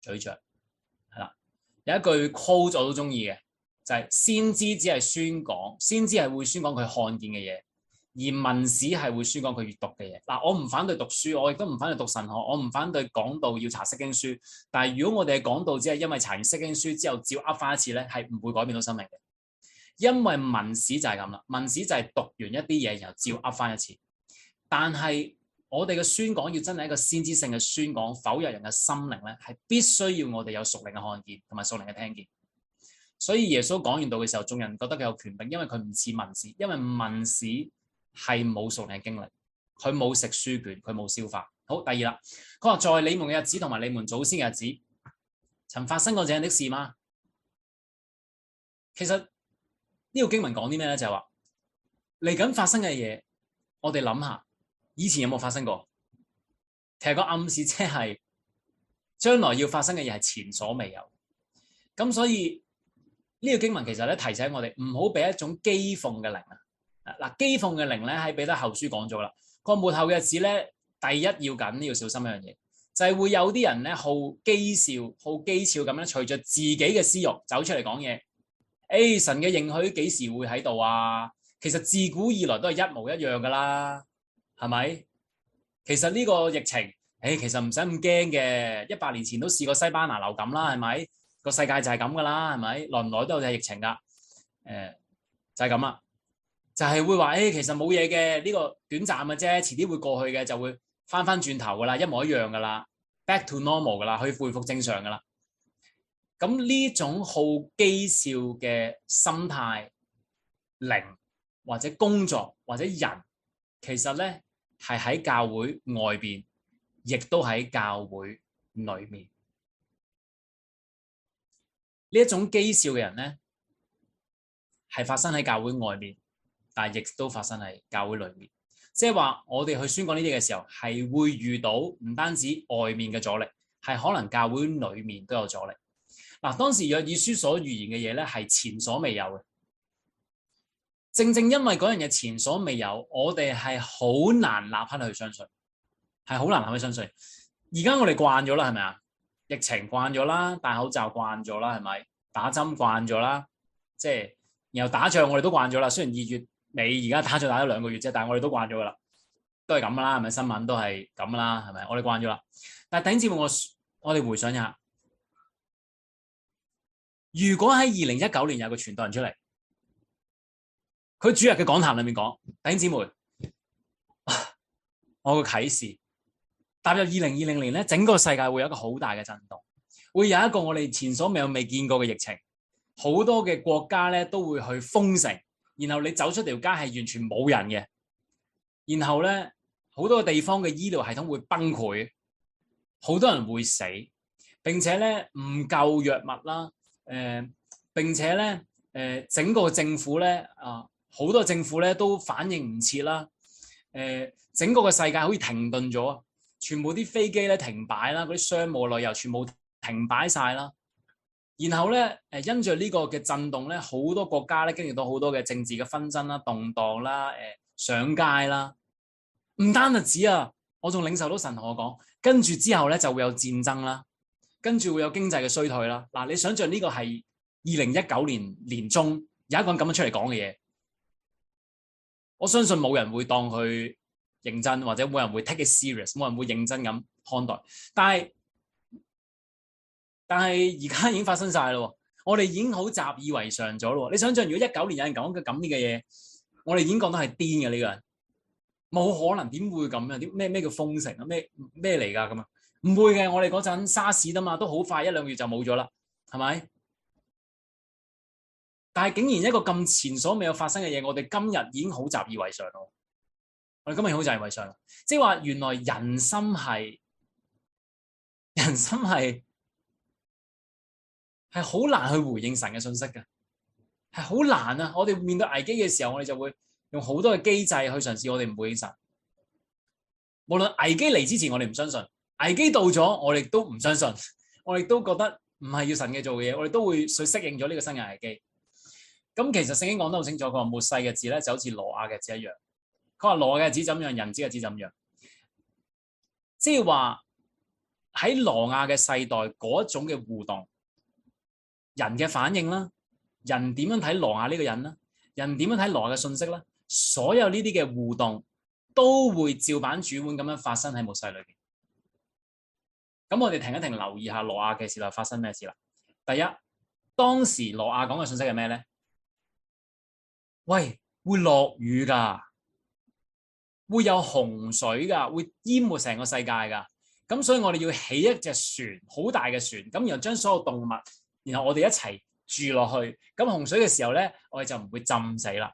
咀嚼係啦。有一句 quote 我都中意嘅，就係先知只係宣講，先知係會宣講佢看見嘅嘢。而文史係會宣講佢閱讀嘅嘢。嗱，我唔反對讀書，我亦都唔反對讀神學，我唔反對講道要查釋經書。但係如果我哋嘅講道只係因為查完釋經書之後照噏翻一次咧，係唔會改變到生命嘅。因為文史就係咁啦，文史就係讀完一啲嘢然後照噏翻一次。但係我哋嘅宣講要真係一個先知性嘅宣講，否入人嘅心靈咧，係必須要我哋有屬靈嘅看見同埋屬靈嘅聽見。所以耶穌講完道嘅時候，眾人覺得佢有權柄，因為佢唔似文史，因為文史係冇屬靈嘅經歷，佢冇食書卷，佢冇消化。好，第二啦，佢話在你們嘅日子同埋你們祖先嘅日子，曾發生過這樣的事嗎？其實呢個經文講啲咩咧？就係話嚟緊發生嘅嘢，我哋諗下，以前有冇發生過？其實個暗示即係將來要發生嘅嘢係前所未有。咁所以呢個經文其實咧提醒我哋唔好俾一種譏諷嘅靈啊。嗱，譏諷嘅靈咧喺彼得後書講咗啦，個末後嘅日子咧，第一要緊要小心一樣嘢，就係會有啲人咧好譏笑、好譏誚咁樣，隨着自己嘅私欲走出嚟講嘢。神嘅應許幾時會喺度啊？其實自古以來都係一模一樣噶啦，係咪？其實呢個疫情，其實唔使咁驚嘅。100年前都試過西班牙流感啦，係咪？個世界就係咁噶啦，係咪？耐唔耐都有疫情噶，就係咁啦。就係會話，其實冇嘢嘅，呢個短暫嘅啫，遲啲會過去嘅，就會翻轉頭噶啦，一模一樣噶啦，back to normal 噶啦，去恢復正常噶啦。咁呢種好譏笑嘅心態、靈或者工作或者人，其實咧係喺教會外邊，亦都喺教會裏面。呢一種譏笑嘅人咧，係發生喺教會外面，但係亦都發生喺教會裏面。即係話我哋去宣講呢啲嘅時候，係會遇到唔單止外面嘅阻力，係可能教會裏面都有阻力。嗱，當時約珥書所預言嘅嘢咧，係前所未有嘅。正正因為嗰樣嘢前所未有，我哋係好難立刻去相信，係好難立刻去相信。而家我哋慣咗啦，係咪啊？疫情慣咗啦，戴口罩慣咗啦，係咪？打針慣咗啦，即係然後打仗我哋都慣咗啦。雖然2月尾而家打仗打咗2個月啫，但係我哋都慣咗噶啦，都係咁噶啦，係咪？新聞都係咁噶啦，係咪？我哋慣咗啦。但係弟兄姊妹，我哋回想一下。如果喺2019年有個傳道人出嚟，佢主日嘅講壇裏面講，弟兄姊妹，我個啟示踏入2020年咧，整個世界會有一個好大嘅震動，會有一個我哋前所未見過嘅疫情，好多嘅國家咧都會去封城，然後你走出條街係完全冇人嘅，然後咧好多個地方嘅醫療系統會崩潰，好多人會死，並且咧唔夠藥物啦。並且咧，整個政府咧，好多政府咧都反應唔切啦。整個嘅世界好似停頓咗，全部啲飛機咧停擺啦，嗰啲商務旅遊全部停擺晒啦。然後咧，因着呢個嘅震動咧，好多國家咧經歷到好多嘅政治嘅紛爭啦、動盪啦、上街啦。唔單止啊，我仲領受到神同我講，跟住之後咧就會有戰爭啦。跟住會有經濟嘅衰退啦。嗱，你想象呢個係2019年年中有一個人咁樣出嚟講嘅嘢，我相信冇人會當佢認真，或者冇人會 take it serious，冇人會認真咁看待。但係而家已經發生晒咯，我哋已經好習以為常咗咯。你想象如果19年有人講嘅咁嘅嘢，我哋已經覺得係癲嘅呢個人，冇可能，點會咁樣？啲咩叫封城啊？咩嚟㗎咁啊？唔會嘅，我哋嗰陣沙士吖嘛，都好快1-2個月就冇咗啦，係咪？但係竟然一個咁前所未有發生嘅嘢，我哋今日已經好習以為常咯。我哋今日好習以為常，即係話原來人心係好難去回應神嘅信息嘅，係好難啊！我哋面對危機嘅時候，我哋就會用好多嘅機制去嘗試，我哋唔回應神。無論危機嚟之前，我哋唔相信。危機到咗，我哋都唔相信，我哋都覺得唔係要神嘅做嘅嘢，我哋都會去適應咗呢個新嘅危機。咁其實聖經講得好清楚，佢話末世嘅日子咧就好似挪亞嘅日子一樣。佢話挪亞嘅日子怎樣，人子嘅日子怎樣。即係話喺挪亞嘅世代嗰種嘅互動，人嘅反應啦，人點樣睇挪亞呢個人啦，人點樣睇挪亞嘅信息啦，所有呢啲嘅互動都會照板煮碗咁樣發生喺末世裏邊。咁我哋停一停，留意下挪亞嘅時代發生咩事啦。第一，當時挪亞講嘅信息係咩咧？喂，會落雨噶，會有洪水噶，會淹沒成個世界噶。咁所以我哋要起一隻船，好大嘅船，咁然後將所有動物，然後我哋一齊住落去。咁洪水嘅時候咧，我哋就唔會浸死啦。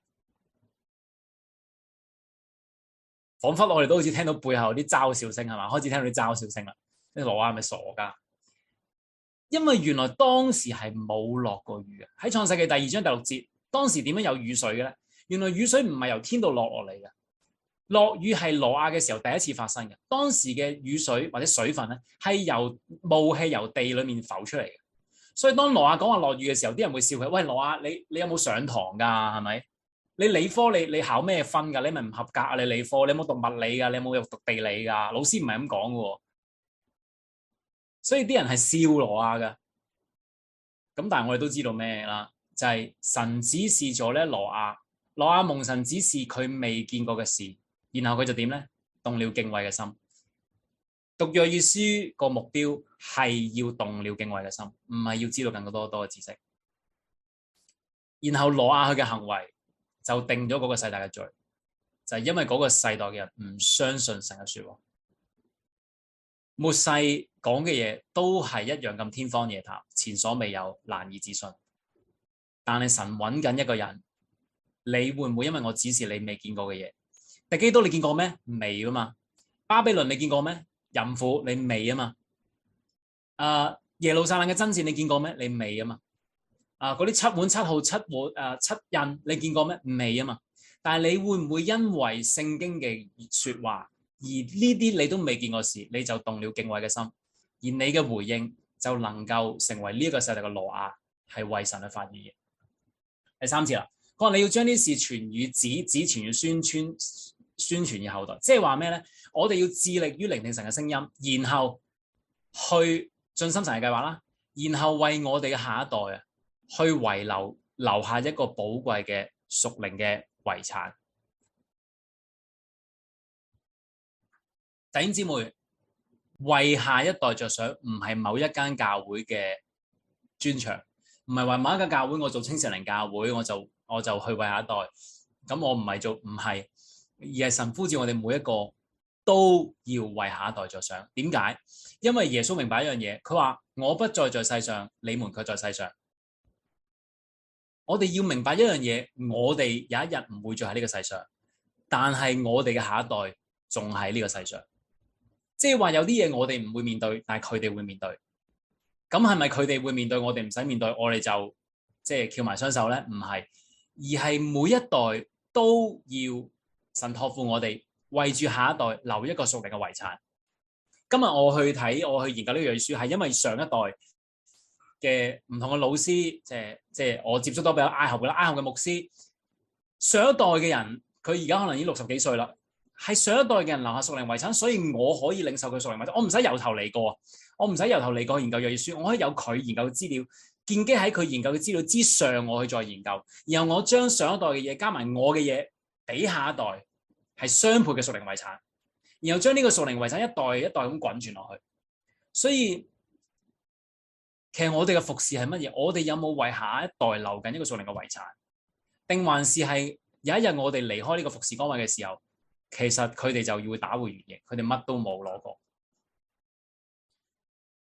彷彿我哋都好似聽到背後啲嘲笑聲係嘛？開始聽到啲嘲笑聲啦。啲挪亞係咪傻噶？因為原來當時係冇落過雨嘅。喺創世記第2章第6節，當時點樣有雨水嘅咧？原來雨水唔係由天度落嚟嘅，落雨係挪亞嘅時候第一次發生嘅。當時嘅雨水或者水分咧，係由霧氣由地裏面浮出嚟嘅。所以當挪亞講話落雨嘅時候，啲人會笑佢：喂，挪亞，你有冇上堂噶？係咪？你理科你考咩分噶？你咪唔合格啊！你理科你有冇讀物理噶？你有冇讀地理噶？老師唔係咁講嘅。所以啲人係笑挪亞噶，咁但係我哋都知道咩啦，就係神指示咗咧挪亞蒙神指示佢未見過嘅事，然後佢就點咧？動了敬畏嘅心。讀約珥書個目標係要動了敬畏嘅心，唔係要知道更多嘅知識。然後挪亞佢嘅行為就定咗嗰個世代嘅罪，就係因為嗰個世代嘅人唔相信神嘅說話。末世講嘅嘢都係一樣咁天方夜譚，前所未有，難以置信。但係神揾緊一個人，你會唔會因為我指示你未見過嘅嘢？敵基督你見過咩？未啊嘛。巴比倫你見過咩？淫婦你未啊嘛。耶路撒冷嘅爭戰你見過咩？你未啊嘛。嗰啲七碗七號七印你見過咩？未啊嘛。但係你會唔會因為聖經嘅說話而呢啲你都未見過事，你就動了敬畏嘅心，而你嘅回應就能夠成為呢一個世代嘅挪亞，係為神去發言嘅。第三節啦，佢話你要將啲事傳與子，子傳與宣傳與後代，即係話咩咧？我哋要致力於聆聽神嘅聲音，然後去盡心神嘅計劃啦，然後為我哋嘅下一代啊，去遺留下一個寶貴嘅屬靈嘅遺產。弟兄姊妹，為下一代着想，唔係某一間教會嘅專長，唔係話某一間教會我做青少年教會，我就去為下一代。咁我唔係，而係神呼召我哋每一個都要為下一代着想。點解？因為耶穌明白一樣嘢，佢話我不再在世上，你們卻在世上。我哋要明白一樣嘢，我哋有一日唔會再喺呢個世上，但係我哋嘅下一代仲喺呢個世上。即係話有啲嘢我哋唔會面對，但係佢哋會面對。咁係咪佢哋會面對，我哋唔使面對，我哋就即係翹埋雙手咧？唔係，而係每一代都要神託付我哋，為住下一代留一個屬靈嘅遺產。今日我去研究呢個約珥書，係因為上一代嘅唔同嘅老師，即係我接觸到比較挨後嘅牧師，上一代嘅人，佢而家可能已經60幾歲啦。係上一代嘅人留下屬靈遺產，所以我可以領受佢屬靈遺產。我唔使由頭嚟過，我唔使由頭嚟過研究約珥書，我可以有佢研究嘅資料，建基喺佢研究嘅資料之上，我去再研究，然後我將上一代嘅嘢加埋我嘅嘢俾下一代，係雙倍嘅屬靈遺產，然後將呢個屬靈遺產一代一代咁滾傳落去。所以其實我哋嘅服侍係乜嘢？我哋有冇為下一代留緊一個屬靈嘅遺產？定還是係有一日我哋離開呢個服侍崗位嘅時候，其實佢哋就要打回原形，佢哋乜都冇攞過。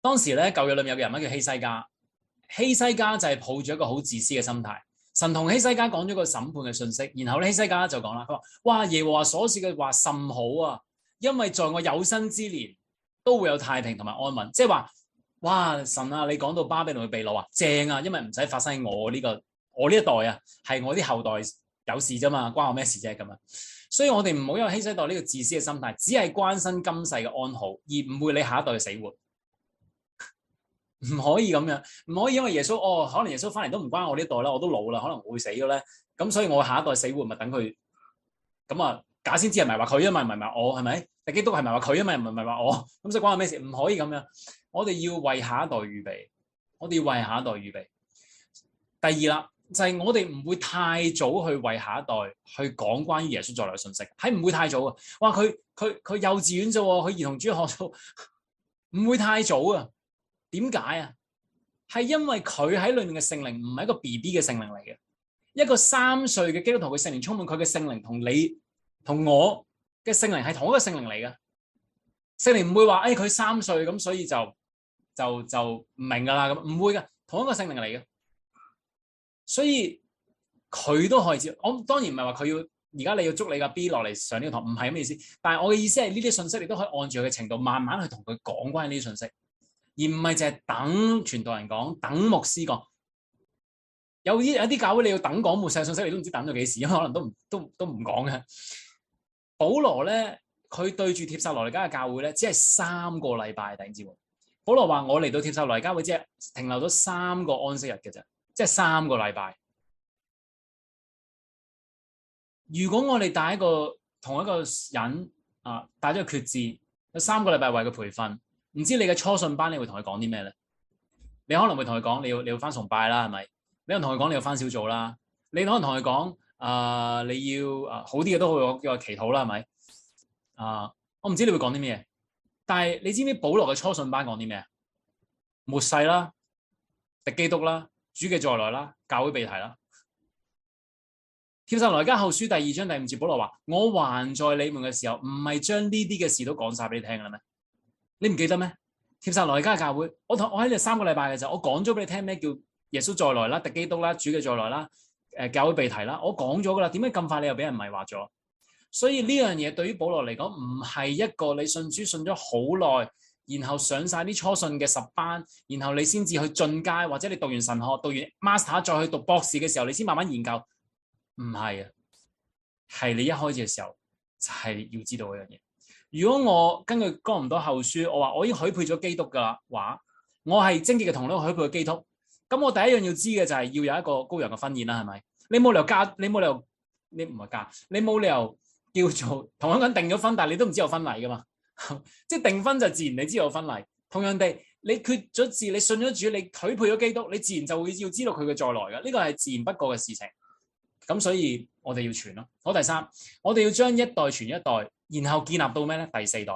當時咧，舊約裏面有個人物叫希西家，希西家就係抱住一個好自私嘅心態。神同希西家講咗個審判嘅信息，然後咧希西家就講啦，佢話：哇，耶和華所說嘅話甚好啊，因為在我有生之年都會有太平同埋安穩。即係話，哇，神啊，你講到巴比倫嘅被擄啊，正啊，因為唔使發生喺我呢一代啊，係我啲後代有事啫嘛，關我咩事啫咁啊。所以我哋唔好因為希西代呢個自私嘅心態，只係關心今世嘅安好，而唔會理下一代嘅死活。唔可以咁樣，唔可以因為耶穌可能耶穌翻嚟都唔關我呢代啦，我都老啦，可能我會死嘅咧。咁所以我下一代死活咪等佢咁啊？假先知係咪話佢啊嘛？唔係話我係咪？敵基督係咪話佢啊嘛？唔係話我。咁所以關我咩事？唔可以咁樣。我哋要為下一代預備，我哋要為下一代預備。第二啦。就係我哋唔會太早去為下一代去講關於耶穌再來嘅信息，係唔會太早啊！哇，佢幼稚園啫，佢兒童主日學都唔會太早啊！點解啊？係因為佢喺裏面嘅聖靈唔係一個 BB 嘅聖靈嚟嘅，一個3歲嘅基督徒嘅聖靈充滿佢嘅聖靈，同你同我嘅聖靈係同一個聖靈嚟嘅。聖靈唔會話佢3歲咁，所以就唔明噶啦，咁唔會嘅，同一個聖靈嚟嘅。所以佢都可以知，我當然唔係話佢要而家你要捉你個 B 落嚟上呢個堂，唔係咁嘅意思。但係我嘅意思係呢啲信息你都可以按住佢嘅程度，慢慢去同佢講關於呢啲信息，而唔係淨係等傳道人講，等牧師講。有啲教會你要等講末世信息，你都唔知等咗幾時，因為可能都唔講嘅。保羅咧，佢對住帖撒羅尼迦嘅教會咧，只係3個禮拜，弟兄姊妹。保羅話：我嚟到帖撒羅尼迦教會，只係停留咗3個安息日嘅啫。即係3個禮拜。如果我哋帶同一個人帶咗個決志，有3個禮拜為佢培訓，唔知你嘅初信班你會同佢講啲咩咧？你可能會同佢講，你要返崇拜啦，係咪？你可能同佢講你要翻小組啦，你可能同佢講你要好啲嘅都好叫我祈禱啦，係咪？我唔知你會講啲咩，但係你知唔知保羅嘅初信班講啲咩啊？末世啦、敵基督啦、主嘅再來啦、教會被提啦。帖撒羅尼迦後書第2章第5節，保羅話：我還在你們嘅時候，唔係將呢啲嘅事都講晒俾你聽啦咩？你唔記得咩？帖撒羅尼迦教會，我喺你3個禮拜嘅時候，我講咗俾你聽咩叫耶穌再來啦、敵基督啦、主嘅再來啦、教會被提啦，我講咗噶啦。點解咁快你又俾人迷惑咗？所以呢樣嘢對於保羅嚟講，唔係一個你信主信咗好耐，然後上晒啲初信嘅10班，然後你先至去進階，或者你讀完神學、讀完 master 再去讀博士嘅時候，你先慢慢研究。唔係啊，係你一開始嘅時候就係要知道嗰樣嘢。如果我根據哥林多後書，我話我已經許配咗基督嘅話，我係貞潔嘅童女許配咗基督，咁我第一樣要知嘅就係要有一個羔羊嘅婚宴啦，係咪？你冇理由嫁，你冇理由，你唔係嫁，你冇理由叫做同一個人訂咗婚，但係你都唔知有婚禮噶嘛？即係訂婚就自然你知道有婚禮。同樣地，你決咗志，你信咗主，你許配咗基督，你自然就會要知道佢嘅再來嘅。呢個係自然不過嘅事情。咁所以我哋要傳咯。好，第三，我哋要將一代傳一代，然後建立到咩咧？第4代。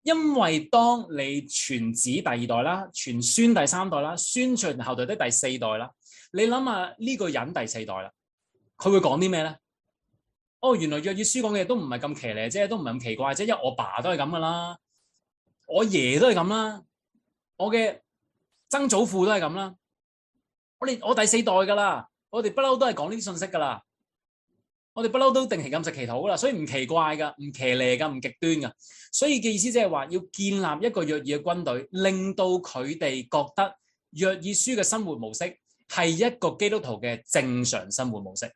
因為當你傳子第2代啦，傳孫第3代啦，孫傳後代的第4代啦，你諗下呢個人第4代啦，佢會講啲咩咧？哦，原來約珥書講嘅嘢都唔係咁騎呢啫，都唔係咁奇怪啫，因為我爸都係咁噶啦，我爺都係咁啦，我嘅曾祖父都係咁啦，我第4代噶啦。我哋不嬲都係講呢啲信息噶啦，我哋不嬲都定期禁食祈禱噶啦，所以唔奇怪噶，唔騎呢噶，唔極端噶。所以嘅意思即係話要建立一個約珥嘅軍隊，令到佢哋覺得約珥書嘅生活模式係一個基督徒嘅正常生活模式。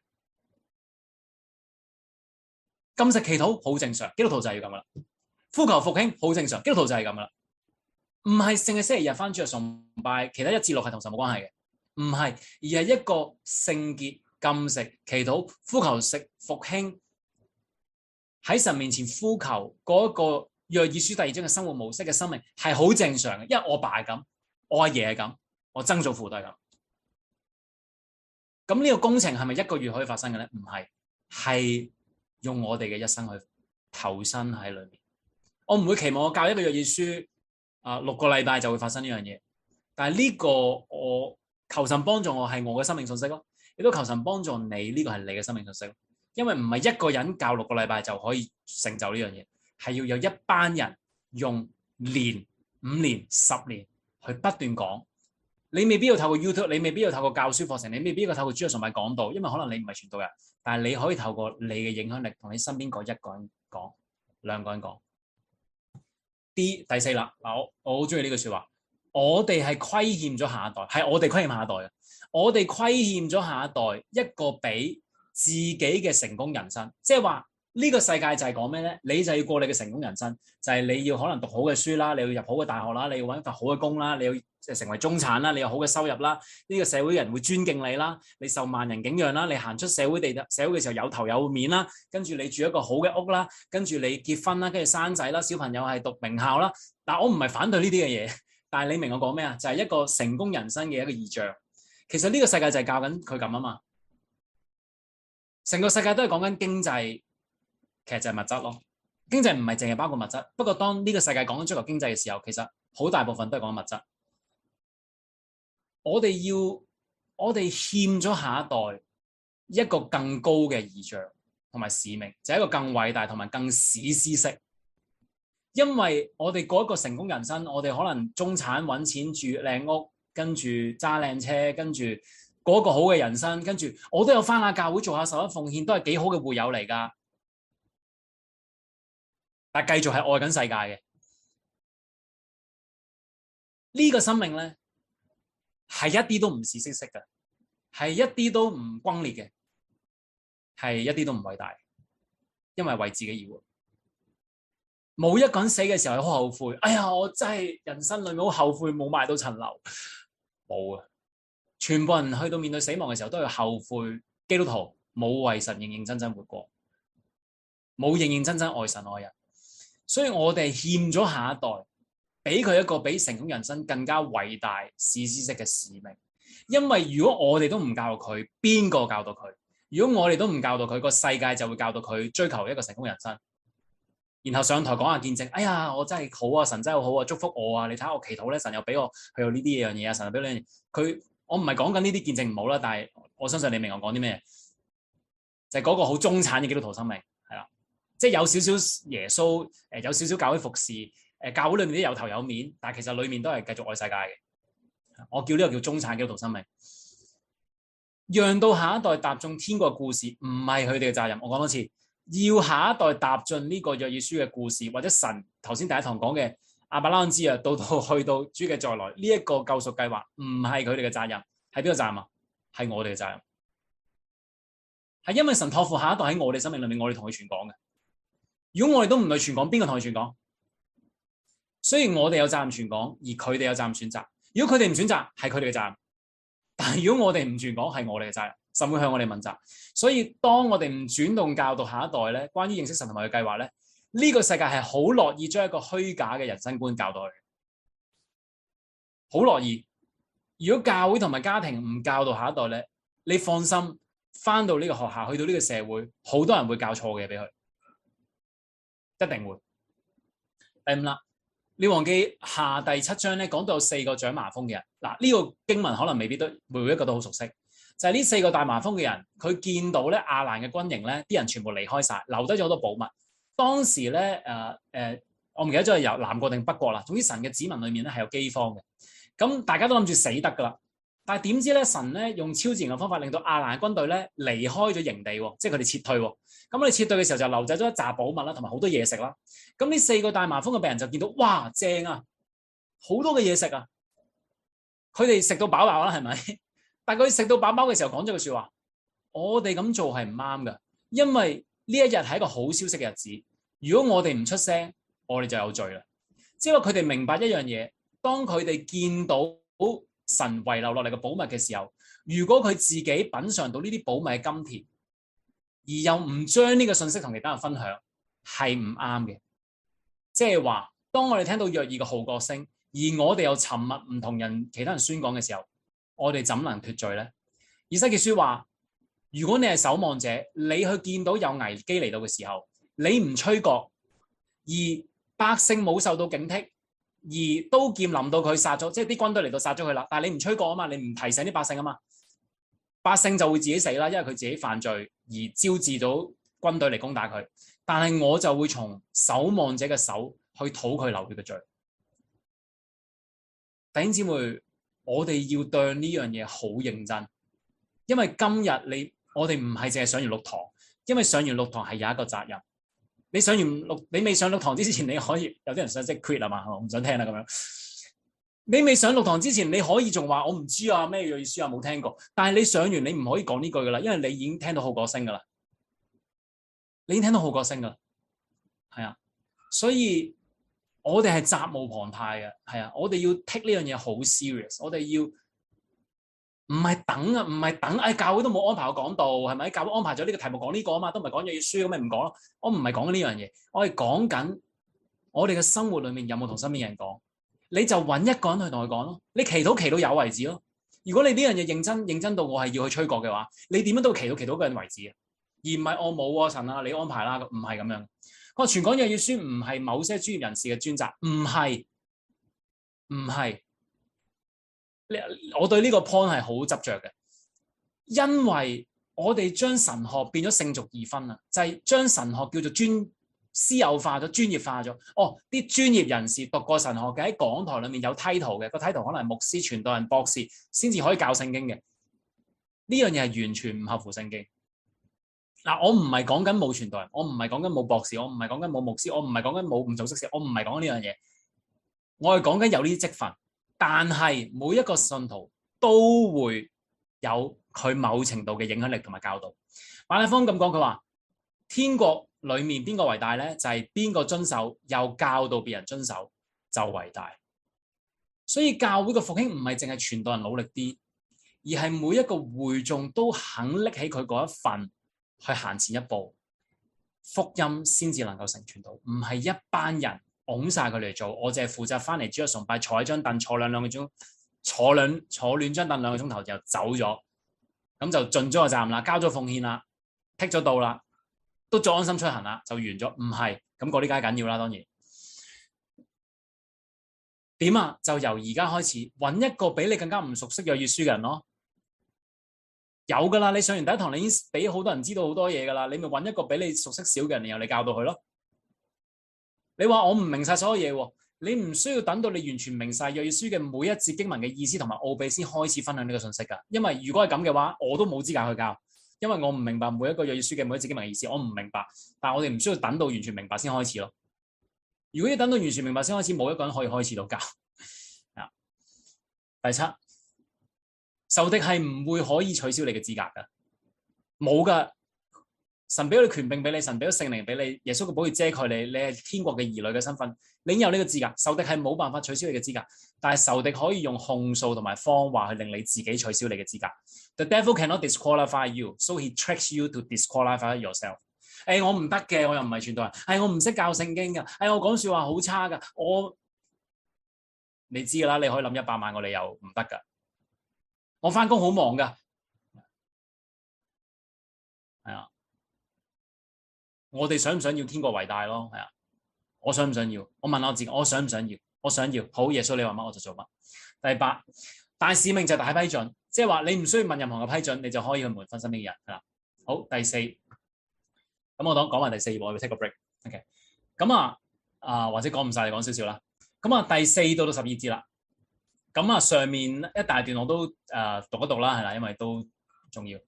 禁食祈禱好正常，基督徒就係要咁噶啦。呼求復興好正常，基督徒就係咁噶啦。唔係淨係星期日翻主日崇拜，其他1至6係同神冇關係嘅。唔係，而係一個聖潔、禁食、祈禱、呼求食復興，喺神面前呼求嗰一個約珥書第2章嘅生活模式嘅生命係好正常嘅，因為我爸係咁，我阿爺係咁，我曾祖父都係咁。咁呢個工程係咪1個月可以發生嘅咧？唔係，係用我哋嘅一生去投身喺裏面。我唔會期望我教一個約珥書6個禮拜就會發生呢樣嘢，但係呢個我求神幫助我係我嘅生命信息咯，亦都求神幫助你，呢個係你嘅生命信息咯。因為唔係一個人教6個禮拜就可以成就呢樣嘢，係要有一班人用年、5年、10年去不斷講。你未必要透過 YouTube， 你未必要透過教書課程，你未必要透過主日崇拜講道，因為可能你唔係傳道人，但係你可以透過你嘅影響力同你身邊嗰1個人講、2個人講。第4啦，我好中意呢句說話。我哋係虧欠咗下一代，係我哋虧欠下一代嘅。我哋虧欠咗下一代一個俾自己嘅成功人生，即係話呢個世界就係講咩咧？你就要過你嘅成功人生，就係你要可能讀好嘅書啦，你要入好嘅大學啦，你要搵份好嘅工啦，你要成為中產啦，你有好嘅收入啦，呢個社會人會尊敬你啦，你受萬人景仰啦，你行出社會嘅時候有頭有面啦，跟住你住一個好嘅屋啦，跟住你結婚啦，跟住生仔啦，小朋友係讀名校啦。但我唔係反對呢啲嘅嘢。但係你明我講咩啊？就係一個成功人生嘅一個異象。其實呢個世界就係教緊佢咁啊嘛。成個世界都係講緊經濟，其實就係物質咯。經濟唔係淨係包括物質，不過當呢個世界講緊追求經濟嘅時候，其實好大部分都係講緊物質。我哋欠咗下一代一個更高嘅異象同埋使命，就係一個更偉大同埋更史詩式。因為我哋過一個成功人生，我哋可能中產揾錢住靚屋，跟住揸靚車，跟住過一個好嘅人生，跟住我都有返下教會做下11奉獻，都係幾好嘅會友嚟㗎。但係繼續係愛緊世界嘅呢個生命咧，係一啲都唔史詩式嘅，係一啲都唔轟烈嘅，係一啲都唔偉大，因為為自己而活。冇一個人死嘅時候係好後悔，哎呀，我真係人生裏面好後悔冇買到層樓，冇啊！全部人去到面對死亡嘅時候都係後悔，基督徒冇為神認認真真活過，冇認認真真愛神愛人，所以我哋欠咗下一代，俾佢一個比成功人生更加偉大史詩式嘅使命。因為如果我哋都唔教導佢，邊個教導佢？如果我哋都唔教導佢，個世界就會教導佢追求一個成功人生，然後上台講下見證。哎呀，我真係好啊，神真係好啊，祝福我啊！你睇下我祈禱咧，神又俾我去到呢啲樣嘢啊，神又俾你佢。我唔係講緊呢啲見證唔好啦，但係我相信你明我講啲咩，就係嗰個好中產嘅基督徒生命係啦，即係有少少耶穌，有少少教會服侍，教會裏面都有頭有面，但係其實裏面都係繼續愛世界嘅。我叫呢個叫中產基督徒生命。讓到下一代踏進天國嘅故事，唔係佢哋嘅責任。我講多次，要下一代踏進呢個約珥書嘅故事，或者神頭先第一堂講嘅亞伯拉罕之約，到去到主嘅再來呢一個救贖計劃，唔係佢哋嘅責任，係邊個責任啊？係我哋嘅責任，係因為神託付下一代喺我哋生命裏面，我哋同佢傳講嘅。如果我哋都唔去傳講，邊個同佢傳講？雖然我哋有責任傳講，而佢哋有責任選擇。如果佢哋唔選擇，係佢哋嘅責任。但係如果我哋唔傳講，係我哋嘅責任，神會向我哋問責。所以當我哋唔轉動教導下一代咧，關於認識神同埋佢計劃咧，呢個世界係好樂意將一個虛假嘅人生觀教導佢，好樂意。如果教會同埋家庭唔教導下一代咧，你放心，翻到呢個學校，去到呢個社會，好多人會教錯嘅嘢俾佢，一定會。第五啦。列王記下第7章咧，講到有4個長麻風嘅人。嗱，呢個經文可能未必都每一個都好熟悉，就係呢4個大麻風嘅人，佢見到咧亞蘭嘅軍營咧，啲人全部離開晒，留低咗好多寶物。當時咧我唔記得咗係由南國定北國啦。總之神嘅子民裏面咧係有饑荒嘅，咁大家都諗住死得噶啦。但係點知咧，神咧用超自然嘅方法，令到亞蘭嘅軍隊咧離開咗營地，即係佢哋撤退。咁我哋撤退嘅時候就留低咗一紮寶物啦，同埋好多嘢食啦。咁呢4個大麻風嘅病人就見到，哇，正啊，好多嘅嘢食啊！佢哋食到飽飽啦，係咪？但係佢食到飽飽嘅時候，講咗句說話：我哋咁做係唔啱㗎，因為呢一日係一個好消息嘅日子。如果我哋唔出聲，我哋就有罪啦。即係話佢哋明白一樣嘢，當佢哋見到神遺留落嚟嘅寶物嘅時候，如果佢自己品嘗到呢啲寶物嘅甘甜，而又唔將呢個信息同其他人分享，係唔啱嘅。即係話，當我哋聽到約珥嘅號角聲，而我哋又沉默唔同其他人宣講嘅時候，我哋怎能脫罪呢？以西結書話：如果你係守望者，你去見到有危機嚟到嘅時候，你唔吹角，而百姓冇受到警惕，而刀劍臨到佢殺咗，即係啲軍隊嚟到殺咗佢啦。但係你唔吹角啊嘛，你唔提醒啲百姓啊嘛，百姓就會自己死啦，因為佢自己犯罪而招致到軍隊嚟攻打佢。但係我就會從守望者嘅手去討佢流血嘅罪。弟兄姊妹，我哋要對呢樣嘢好認真，因為今日我哋唔係淨係上完6堂，因為上完6堂係有一個責任。你未上6堂之前，你可以有啲人想即係 quit 啊嘛，我唔想聽啦咁樣。你未上6堂之前，你可以仲話我唔知啊，咩約珥書啊，冇聽過。但係你上完，你唔可以講呢句噶啦，因為你已經聽到號角聲噶啦，你已經聽到號角聲噶啦，係啊。所以我哋係責無旁貸嘅，係啊。我哋要 take 呢樣嘢好 serious， 我哋要唔係等啊，唔係等，教會都冇安排我講道，係咪？教會安排咗呢個題目講呢個啊嘛，都唔係講約珥書咁咪唔講咯。我唔係講緊呢樣嘢，我係講緊我哋嘅生活裏面有冇同身邊人講。你就揾一個人去同佢講咯，你祈禱祈到有為止咯。如果你呢樣嘢認真到我係要去吹角嘅話，你點樣都祈禱祈到個人為止啊，而唔係我冇啊，神啊，你安排啦，唔係咁樣。我傳講約珥書唔係某些專業人士嘅專責，唔係。我對呢個 point 係好執着嘅，因為我哋將神學變咗聖俗二分啦，就係將神學叫做私有化咗、專業化咗。啲專業人士讀過神學嘅喺講台裏面有 title 嘅，個 title 可能係牧師、傳道人、博士，先至可以教聖經嘅。呢樣嘢係完全唔合乎聖經。嗱，我唔係講緊冇傳道人，我唔係講緊冇博士，我唔係講緊冇牧師，我唔係講緊冇唔做執事，我唔係講緊呢樣嘢。我係講緊有呢啲職份，但係每一個信徒都會有佢某程度嘅影響力同埋教導。馬太福音咁講，佢話天國裏面邊個為大咧？就係邊個遵守又教導別人遵守就為大。所以教會嘅復興唔係淨係傳道人努力啲，而係每一個會眾都肯拎起佢嗰一份去行前一步，福音先至能夠成全到。唔係一班人拱晒佢嚟做，我淨係負責翻嚟主日崇拜，坐喺張凳坐兩個鐘，坐亂張凳2個鐘頭就走咗，咁就盡咗個責任啦，交咗奉獻啦，剔咗到啦，都做安心出行啦，就完咗。唔係，咁嗰啲梗係緊要啦，當然。點啊？就由而家開始揾一個比你更加唔熟悉約珥書嘅人咯。有噶啦，你上完第一堂，你已經俾好多人知道好多嘢噶啦，你咪揾一個比你熟悉少嘅人，然後你教到佢咯。你話我唔明晒所有嘢喎，你唔需要等到你完全明晒約珥書嘅每一節經文嘅意思同埋奧秘先開始分享呢個信息噶。因為如果係咁嘅話，我都冇資格去教，因為我唔明白每一個約珥書嘅每一節經文嘅意思，我唔明白。但係我哋唔需要等到完全明白先開始咯。如果要等到完全明白先開始，冇一個人可以開始到教。第7，仇敵係唔會可以取消你嘅資格噶，冇噶。神俾咗權柄俾你，神俾咗聖靈俾你，耶穌嘅寶血遮蓋你，你係天國嘅兒女嘅身份，你有呢個資格。仇敵係冇辦法取消你嘅資格，但係仇敵可以用控訴同埋謊話去令你自己取消你嘅資格。The devil cannot disqualify you, so he tricks you to disqualify yourself。我唔得嘅，我又唔係傳道人。我唔識教聖經噶。我講說話好差噶。你知噶啦，你可以諗100萬個理由唔得噶。我翻工好忙噶，係啊。我哋想唔想要天國為大咯？係啊，我想唔想要？我問我自己，我想唔想要？我想要。好，耶穌你話乜我就做乜。第8，大使命就大批准，即係話你唔需要問任何嘅批准，你就可以去門訓身邊嘅人係啦。好，第4，咁我講埋第4，我要 take 個 break。OK， 咁或者講唔晒，你講少少啦。咁第4到12節啦。咁上面一大段我都讀一讀啦，係啦，因為都重要。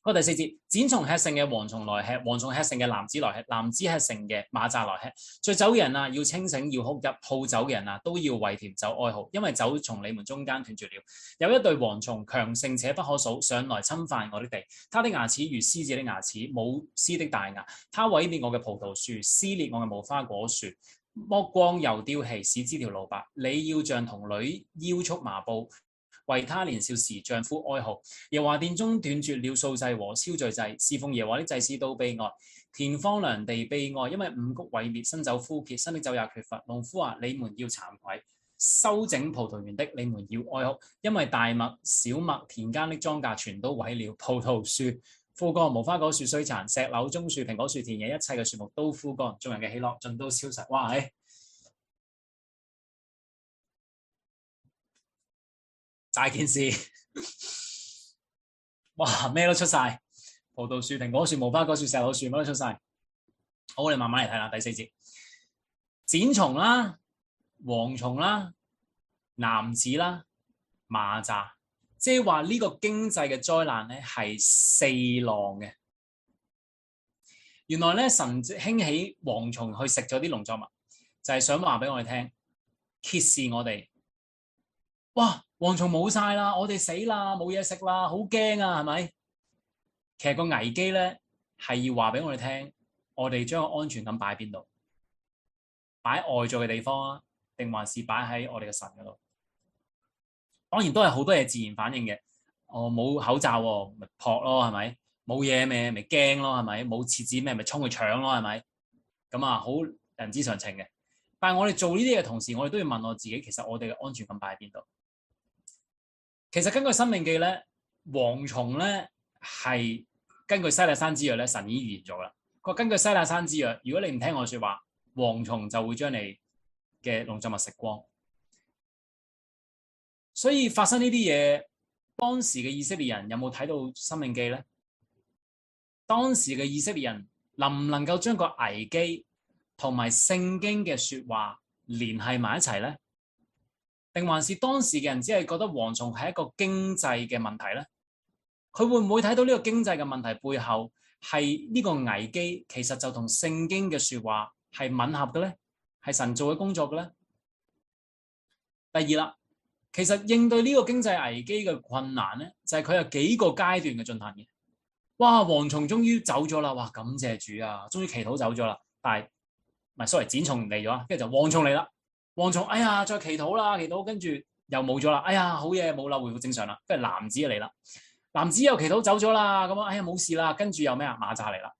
第4節，剪蟲吃剩嘅蝗蟲來吃，蝗蟲吃剩嘅蝻子來吃，蝻子吃剩嘅螞蚱來吃。醉酒嘅人啊，要清醒，要哭泣；好酒嘅人啊，都要為甜酒哀號，因為酒從你們中間斷絕了。有一對蝗蟲，強盛且不可數，上來侵犯我的地。它的牙齒如獅子的牙齒，母獅的大牙。它毀滅我嘅葡萄樹，撕裂我嘅無花果樹，剝光又丟棄，使枝條露白。你要像童女腰束麻布，為他年少時丈夫哀號。耶和華殿中斷絕了素祭和燒罪祭，侍奉耶和華的祭司都悲哀，田荒涼地悲哀，因為五穀毀滅，新酒枯竭，新的酒也缺乏。農夫啊，你們要慚愧；修整葡萄園的，你們要哀哭，因為大麥、小麥、田間的莊稼全都毀了。葡萄樹枯乾，無花果樹衰殘，石榴、棕樹、蘋果樹、田野一切嘅樹木都枯乾，眾人嘅喜樂盡都消逝。哇！大件事，哇！咩都出晒，葡萄樹、蘋果樹、無花果樹、石榴樹，乜都出晒。好，我哋慢慢嚟睇啦。第4節，剪蟲啦、蝗蟲啦、蝻子啦、螞蚱，即係話呢個經濟嘅災難咧係4浪嘅。原來咧神興起蝗蟲去食咗啲農作物，就係想話俾我哋聽，揭示我哋，哇！蝗蟲冇晒啦，我哋死啦，冇嘢食啦，好驚啊，係咪？其實個危機咧係要話俾我哋聽，我哋將個安全感擺喺邊度？擺喺外在嘅地方啊，定還是擺喺我哋嘅神嗰度？當然都係好多嘢自然反應嘅。冇口罩喎，咪撲咯，係咪？冇嘢咪驚咯，係咪？冇廁紙咩咪衝去搶咯，係咪？咁好人之常情嘅。但係我哋做呢啲嘅同時，我哋都要問我自己，其實我哋嘅安全感擺喺邊度？其實根據《申命記》咧，蝗蟲咧係根據西奈山之約咧，神已經預言咗啦。佢話根據西奈山之約，如果你唔聽我說話，蝗蟲就會將你嘅農作物食光。所以發生呢啲嘢，當時嘅以色列人有冇睇到《申命記》咧？當時嘅以色列人能唔能夠將個危機同埋聖經嘅說話聯繫埋一齊咧？定還是當時嘅人只係覺得蝗蟲係一個經濟嘅問題咧？佢會唔會睇到呢個經濟嘅問題背後係呢個危機其實就同聖經嘅說話係吻合嘅咧？係神做嘅工作嘅咧？第二啦，其實應對呢個經濟危機嘅困難咧，就係佢有幾個階段嘅進行嘅。哇！蝗蟲終於走咗啦！哇！感謝主啊，終於祈禱走咗啦。但係唔係，sorry，剪蟲嚟咗，跟住就蝗蟲嚟啦。蝗蟲，哎呀，再祈禱啦，祈禱，跟住又冇咗啦。哎呀，好嘢，冇啦，回復正常啦。跟住蝻子嚟啦，蝻子又祈禱走咗啦。咁哎呀，冇事啦。跟住又咩啊？螞蚱嚟啦。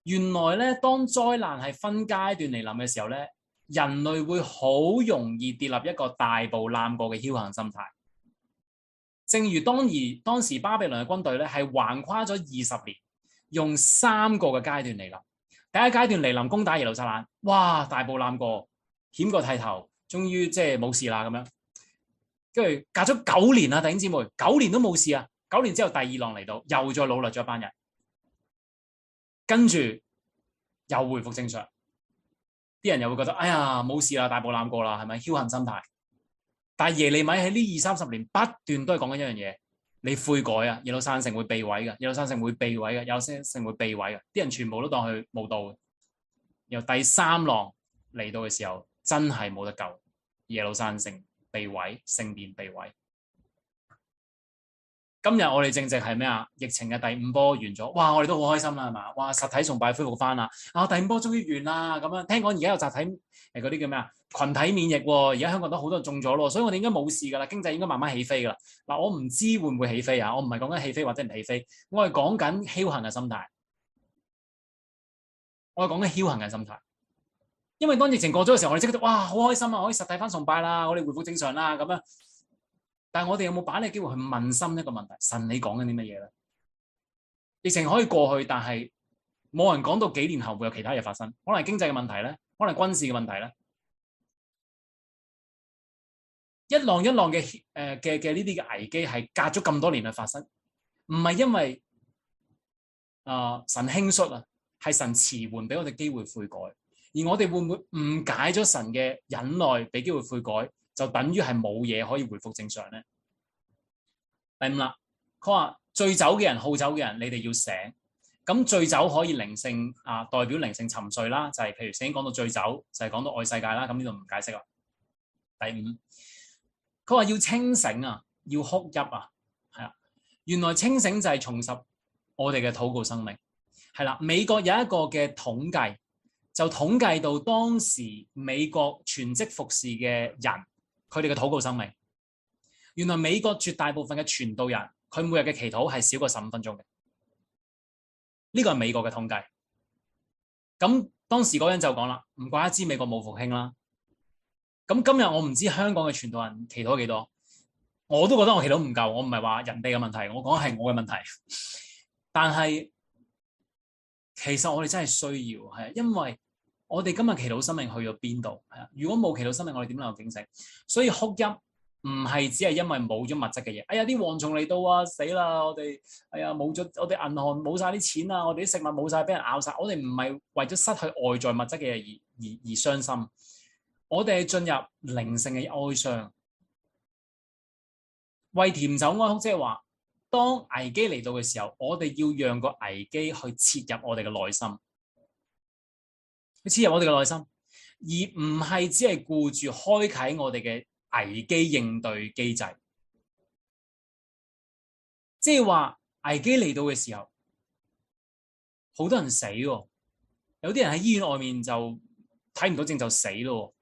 原來咧，當災難係分階段嚟臨嘅時候咧，人類會好容易跌入一個大步檻過嘅僥倖心態。正如當時巴比倫嘅軍隊咧係橫跨咗20年，用3個嘅階段嚟臨。第一階段嚟臨攻打耶路撒冷，哇！大步檻過，險過剃頭，終於即係冇事啦咁樣。跟住隔咗9年啊，弟兄姊妹，9年都冇事啊。9年之後第2浪嚟到，又再擄掠咗一班人，跟住又回復正常。啲人又會覺得，哎呀，冇事啦，大步檻過啦，係咪？僥倖心態。但係耶利米喺呢20-30年不斷都係講緊一樣嘢，你悔改啊，耶路撒冷城會被毀嘅，耶路撒冷城會被毀嘅，耶路撒冷城會被毀嘅，啲人全部都當佢冇到嘅。由第3浪嚟到嘅時候，真係冇得救，耶路撒冷城被毀，聖殿被毀。今日我哋正值係咩啊？疫情嘅第5波完咗，哇！我哋都好開心啦，係嘛？哇！實體崇拜恢復翻啦，第5波終於完啦，咁樣聽講而家有集體嗰啲叫咩啊？群體免疫喎，而家香港都好多人中咗咯，所以我哋應該冇事噶啦，經濟應該慢慢起飛噶啦。嗱，我唔知會唔會起飛啊？我唔係講緊起飛或者唔起飛，我係講緊僥倖嘅心態。我係講緊僥倖嘅心態，因為當疫情過咗嘅時候，我哋即刻哇好開心啊，可以實體翻崇拜啦，我哋回復正常啦咁樣。但係我哋有冇把握機會去問心一個問題？神你講緊啲乜嘢咧？疫情可以過去，但係冇人講到幾年後會有其他嘢發生，可能係經濟嘅問題咧，可能係軍事嘅問題咧，一浪一浪嘅呢啲嘅危機係隔咗咁多年去發生，唔係因為神輕率啊，係神遲緩俾我哋機會悔改，而我哋會唔會誤解咗神嘅忍耐俾機會悔改？就等於係冇嘢可以回復正常咧。第5啦，佢話醉酒嘅人、好酒嘅人，你哋要醒。咁醉酒可以靈性代表靈性沉睡啦，就係譬如先講到醉酒，就係講到愛世界啦。咁呢度唔解釋啦。第5，佢話要清醒啊，要哭泣啊，係啦。原來清醒就係重拾我哋嘅禱告生命，係啦。美國有一個嘅統計，就統計到當時美國全職服侍嘅人。佢哋嘅禱告生命，原來美國絕大部分嘅傳道人，佢每日嘅祈禱係少過15分鐘嘅。呢個係美國嘅統計。咁當時嗰人就講啦，唔怪得知美國冇復興啦。咁今日我唔知香港嘅傳道人祈禱幾多，我都覺得我祈禱唔夠。我唔係話人哋嘅問題，我講係我嘅問題。但係其實我哋真係需要，係因為我哋今日祈禱生命去咗邊度？係啊，如果冇祈禱生命，我哋點能夠警醒？所以哭泣唔係只係因為冇咗物質嘅嘢。哎呀，啲蝗蟲嚟到啊，死啦！我哋哎呀冇咗，我哋銀行冇晒啲錢啊，我哋啲食物冇晒，俾人咬晒。我哋唔係為咗失去外在物質嘅嘢而傷心，我哋係進入靈性嘅哀傷，為甜酒哀哭，即係話當危機嚟到嘅時候，我哋要讓個危機去切入我哋嘅內心。去切入我哋嘅內心，而唔係只係顧住開啟我哋嘅危機應對機制。即係話危機嚟到嘅時候，好多人死喎，有啲人喺醫院外面就睇唔到症就死咯。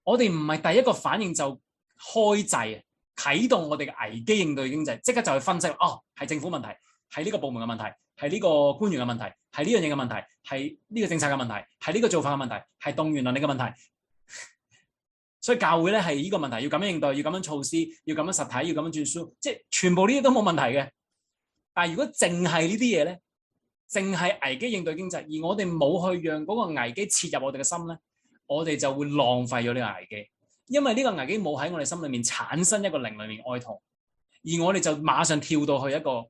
我哋唔係第一個反應就開掣啟動我哋嘅危機應對經濟，即刻就去分析，係政府問題，係呢個部門嘅問題，係呢個官員嘅問題，係呢樣嘢嘅問題，係呢個政策嘅問題，係呢個做法嘅問題，係動員能力嘅問題。所以教會咧係呢個問題，要咁樣應對，要咁樣措施，要咁樣實體，要咁樣轉書，即係全部呢啲都冇問題嘅。但係如果淨係呢啲嘢咧，淨係危機應對經濟，而我哋冇去讓嗰個危機切入我哋嘅心咧，我哋就會浪費咗呢個危機。因為呢個危機冇喺我哋心裏面產生一個靈裏面哀痛，而我哋就馬上跳到去一個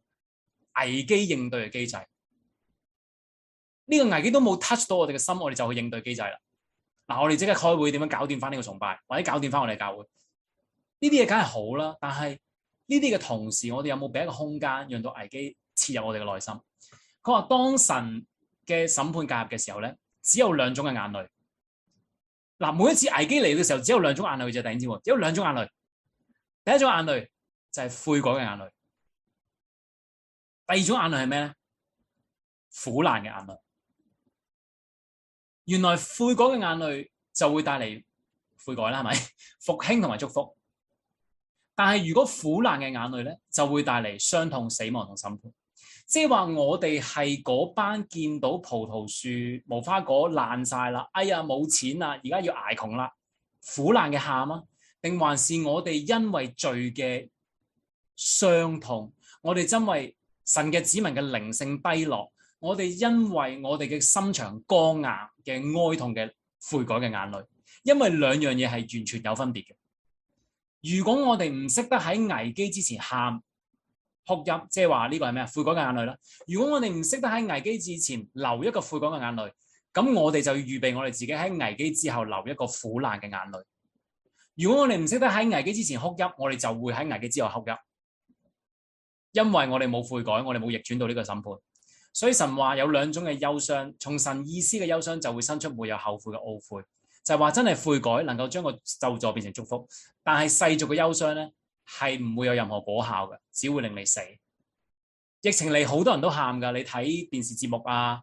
危機應對嘅機制。呢個危機都冇 touch 到我哋嘅心，我哋就去應對機制啦。嗱，我哋即刻開會點樣搞掂翻呢個崇拜，或者搞掂翻我哋嘅教會？呢啲嘢梗係好啦，但係呢啲嘅同時，我哋有冇俾一個空間，讓到危機切入我哋嘅內心？佢話當神嘅審判介入嘅時候咧，只有2種嘅眼淚。嗱，每一次危機嚟嘅時候，只有2種眼淚就係弟兄姊妹，只有2種眼淚。第一種眼淚就係悔改嘅眼淚，第2種眼淚係咩咧？苦難嘅眼淚。原來悔改嘅眼淚就會帶嚟悔改啦，係咪？復興同埋祝福。但係如果苦難嘅眼淚咧，就會帶嚟傷痛、死亡同審判。即係話我哋係嗰班見到葡萄樹、無花果爛晒啦，哎呀冇錢啦，而家要捱窮啦，苦難嘅喊啊，定還是我哋因為罪嘅傷痛，我哋因為神嘅子民嘅靈性低落，我哋因為我哋嘅心腸剛硬嘅哀痛嘅悔改嘅眼淚，因為兩樣嘢係完全有分別嘅。如果我哋唔識得喺危機之前喊哭泣，即係話呢個係咩啊？悔改嘅眼淚啦。如果我哋唔識得喺危機之前流一個悔改嘅眼淚，咁我哋就要預備我哋自己喺危機之後流一個苦難嘅眼淚。如果我哋唔識得喺危機之前哭泣，我哋就會喺危機之後哭泣，因為我哋冇悔改，我哋冇逆轉到呢個審判。所以神話有兩種嘅憂傷，從神意思嘅憂傷就會生出沒有後悔嘅懊悔，就係話真係悔改能夠將個咒詛變成祝福，但係世俗嘅憂傷咧係唔會有任何果效嘅，只會令你死。疫情嚟好多人都喊噶，你睇電視節目啊，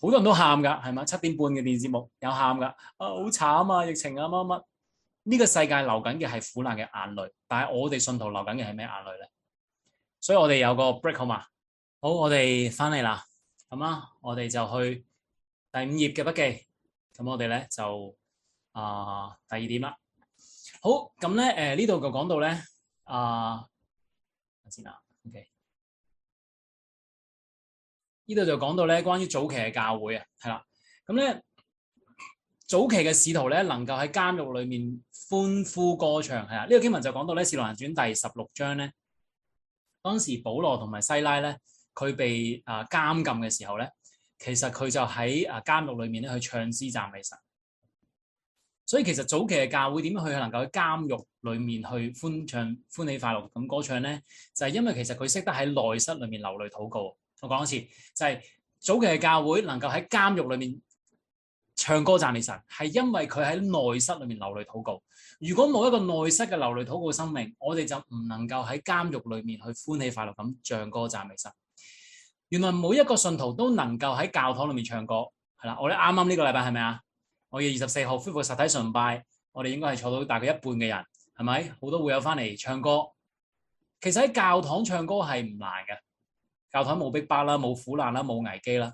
好多人都喊噶，係嘛？7點半嘅電視節目有喊噶，好慘啊，疫情啊乜乜。呢個世界流緊嘅係苦難嘅眼淚，但係我哋信徒流緊嘅係咩眼淚咧？所以我哋有個 break 好嘛？好，我哋翻嚟啦，咁啦，我哋就去第5頁嘅筆記，咁我哋咧就第2點啦。好，咁咧呢度就講到咧先啦 ，OK， 呢度就講到咧關於早期嘅教會啊，係啦，咁咧早期嘅使徒咧能夠喺監獄裏面歡呼歌唱，係啦，呢個經文就講到咧《使徒行傳》第16章咧，當時保羅同埋西拉咧，佢被監禁嘅時候咧，其實佢就喺監獄裏面咧去唱詩讚美神。所以其實早期嘅教會點樣去能夠喺監獄裏面去歡喜快樂咁歌唱咧？就係因為其實佢識得喺內室裏面流淚禱告。我講一次，就係早期嘅教會能夠喺監獄裏面唱歌讚美神，係因為佢喺內室裏面流淚禱告。如果冇一個內室嘅流淚禱告生命，我哋就唔能夠喺監獄裏面去歡喜快樂咁唱歌讚美神。原來每一個信徒都能夠喺教堂裏面唱歌，係啦。我哋啱啱呢個禮拜係咪啊？我哋24號恢復實體崇拜，我哋應該係坐到大概一半嘅人，係咪？好多會友翻嚟唱歌。其實喺教堂唱歌係唔難嘅，教堂冇逼迫啦，冇苦難啦，冇危機啦。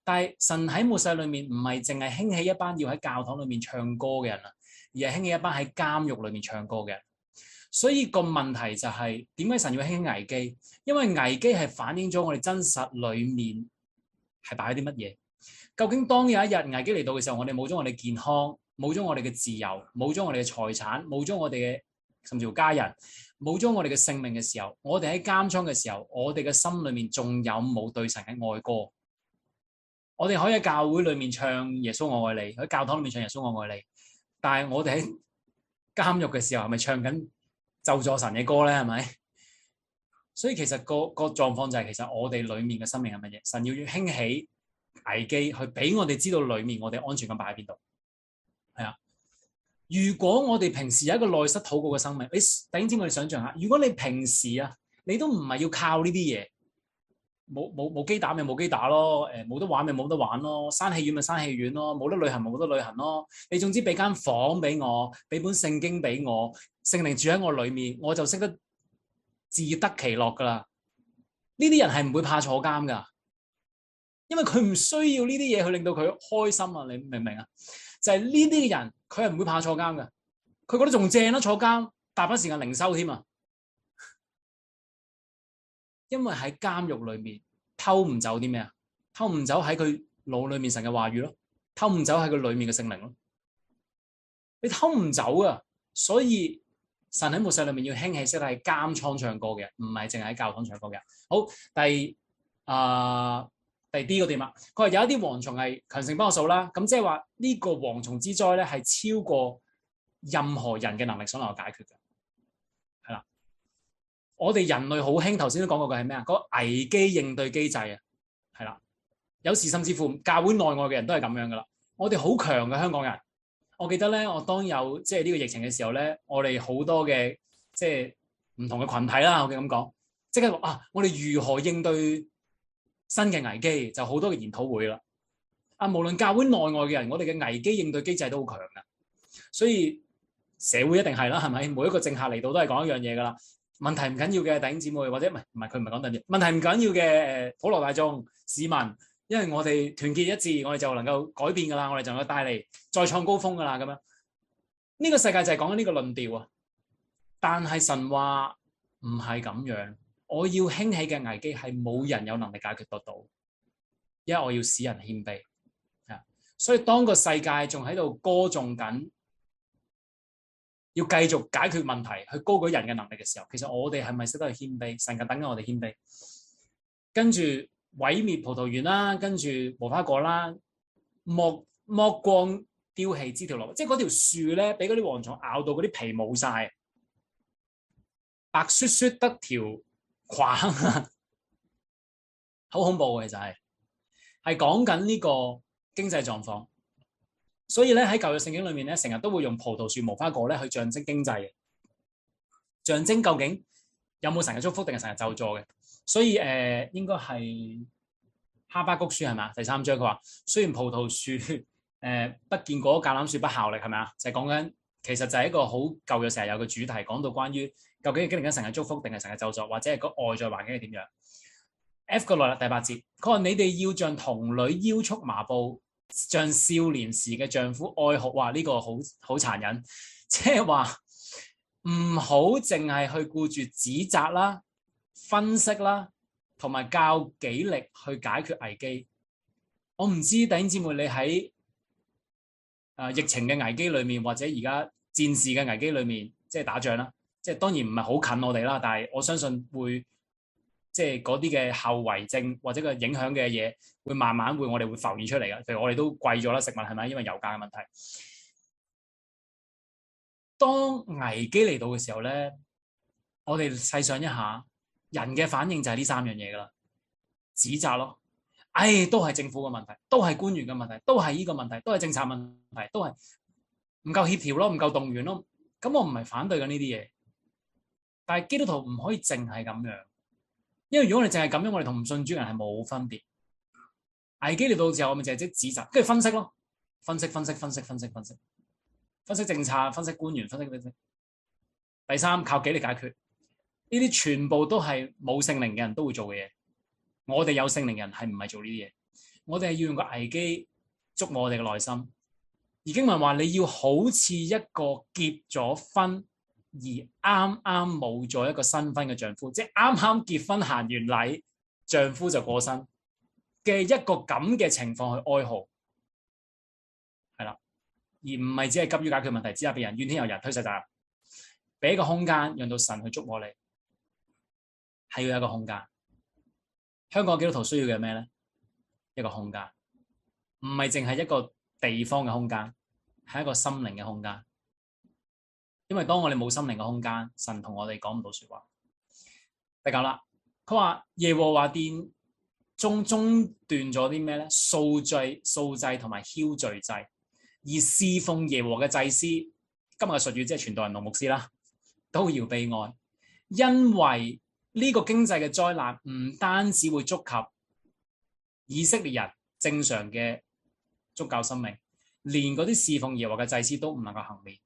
但係神喺末世裏面唔係淨係興起一班要喺教堂裏面唱歌嘅人啊，而係興起一班喺監獄裏面唱歌嘅人。所以個問題就係點解神要興起危機？因為危機係反映咗我哋真實裏面係擺咗啲乜嘢。究竟當有一日危機嚟到嘅時候，我哋冇咗我哋健康，冇咗我哋嘅自由，冇咗我哋嘅財產，冇咗我哋嘅甚至乎家人，冇咗我哋嘅性命嘅時候，我哋喺監倉嘅時候，我哋嘅心裏面仲有冇對神嘅愛歌？我哋可以喺教會裏面唱耶穌我愛你，喺教堂裏面唱耶穌我愛你，但係我哋喺監獄嘅時候係咪唱緊咒詛神嘅歌咧？係咪？所以其實個狀況就係，其實我哋裏面嘅生命係乜嘢？神要興起危機去俾我哋知道裏面我哋安全咁擺喺邊度。係啊，如果我哋平時有一個內室禱告嘅生命，你弟兄姊妹我哋想象下，如果你平時啊，你都唔係要靠呢啲嘢，冇機打咪冇機打咯，冇得玩咪冇得玩咯，閂戲院咪閂戲院咯，冇得旅行咪冇得旅行咯。你總之俾間房俾我，俾本聖經俾我，聖靈住喺我裏面，我就識得自得其樂噶啦。呢啲人係唔會怕坐監噶。因為佢唔需要呢啲嘢去令到佢開心啊！你明唔明啊？就係呢啲嘅人，佢係唔會怕坐監嘅。佢覺得仲正啦，坐監大把時間靈修添啊！因為喺監獄裏面偷唔走啲咩啊？偷唔走喺佢腦裏面神嘅話語咯，偷唔走喺佢裏面嘅聖靈咯。你偷唔走啊！所以神喺末世裏面要興起識得喺監倉唱歌嘅，唔係淨係喺教堂唱歌嘅。好，第 D 個點啊？佢話有一啲蝗蟲係強盛不可數啦，咁即係話呢個蝗蟲之災咧係超過任何人嘅能力所能夠解決嘅，係啦。我哋人類好興，頭先都講過嘅係咩啊？嗰個危機應對機制啊，係啦。有時甚至乎教會內外嘅人都係咁樣噶啦。我哋好強嘅香港人，我記得咧，我當有即係呢個疫情嘅時候咧，我哋好多嘅即係唔同嘅群體啦，我嘅咁講，即刻話我哋如何應對新嘅危機，就好多嘅研討會啦。無論教會內外嘅人，我哋嘅危機應對機制都好強噶，所以社會一定係啦，係咪？每一個政客嚟到都係講一樣嘢噶啦。問題唔緊要嘅弟兄姊妹，或者唔係佢唔係講緊問題唔緊要嘅普羅大眾市民，因為我哋團結一致，我哋就能夠改變噶啦，我哋就能夠帶嚟再創高峰噶啦咁樣。呢個世界就係講緊呢個論調啊，但係神話唔係咁樣，我要興起嘅危機係冇人有能力解決得到，因為我要使人謙卑。所以當個世界仲喺度歌頌緊要繼續解決問題，去高舉人嘅能力嘅時候，其實我哋係咪識得去謙卑？神就等緊我哋謙卑，跟住毀滅葡萄園啦，跟住無花果啦，剝光丟棄枝條蘿蔔，即係嗰條樹咧，俾嗰啲蝗蟲咬到嗰啲皮冇晒，白雪雪得條框，好恐怖嘅就係講緊呢個經濟狀況。所以咧喺舊約聖經裏面咧，成日都會用葡萄樹、無花果咧去象徵經濟嘅，象徵究竟有冇神嘅祝福定係神嘅咒詛嘅。所以應該係哈巴谷書係咪？第3章佢話，雖然葡萄樹不見果，橄欖樹不效力，係咪啊？就係講緊其實就係一個好舊約成日有嘅主題，講到關於究竟係經歷緊神嘅祝福定係神嘅咒詛，或者係個外在環境係點樣。F 個來啦，第8節，佢話你哋要像童女腰束麻布，像少年時嘅丈夫哀哭。哇！呢個好殘忍，即係話唔好淨係去顧住指責啦、分析啦，同埋較己力去解決危機。我唔知弟兄姊妹你喺疫情嘅危機裏面，或者而家戰事嘅危機裏面，即係打仗啦，即係當然唔係好近我哋啦，但係我相信會。即係嗰啲嘅後遺症或者個影響嘅嘢，會慢慢我哋會浮現出嚟嘅。譬如我哋都貴咗啦，食物係咪？因為油價嘅問題。當危機嚟到嘅時候咧，我哋細想一下，人嘅反應就係呢3樣嘢噶啦，指責咯，都係政府嘅問題，都係官員嘅問題，都係呢個問題，都係政策問題，都係唔夠協調咯，唔夠動員咯。咁我唔係反對緊呢啲嘢，但係基督徒唔可以淨係咁樣。因為如果我哋淨係咁樣，我哋同唔信主人係冇分別。危機嚟到之後，我咪淨係指責，跟住分析咯，分析政策，分析官員，分析。第3，靠己力解決，呢啲全部都係冇聖靈嘅人都會做嘅嘢。我哋有聖靈嘅人係唔係做呢啲嘢？我哋係要用個危機捉我哋嘅內心。而經文話你要好似一個結咗婚，而啱啱冇咗一個新婚嘅丈夫，即係啱啱結婚行完禮，丈夫就過身嘅一個咁嘅情況去哀號，係啦，而唔係只係急於解決問題，只係被人怨天尤人推卸責任，俾一個空間讓到神去捉我哋，係要有一個空間。香港基督徒需要嘅咩咧？一個空間，唔係淨係一個地方嘅空間，係一個心靈嘅空間。因為當我哋冇心靈嘅空間，神同我哋講唔到說話。第9啦，佢話耶和華殿中斷咗啲咩咧？素祭同埋澆罪祭，而侍奉耶和華嘅祭司，今日嘅術語即係傳道人同牧師啦，都要悲哀，因為呢個經濟嘅災難唔單止會觸及以色列人正常嘅宗教生命，連嗰啲侍奉耶和華嘅祭司都唔能夠幸免。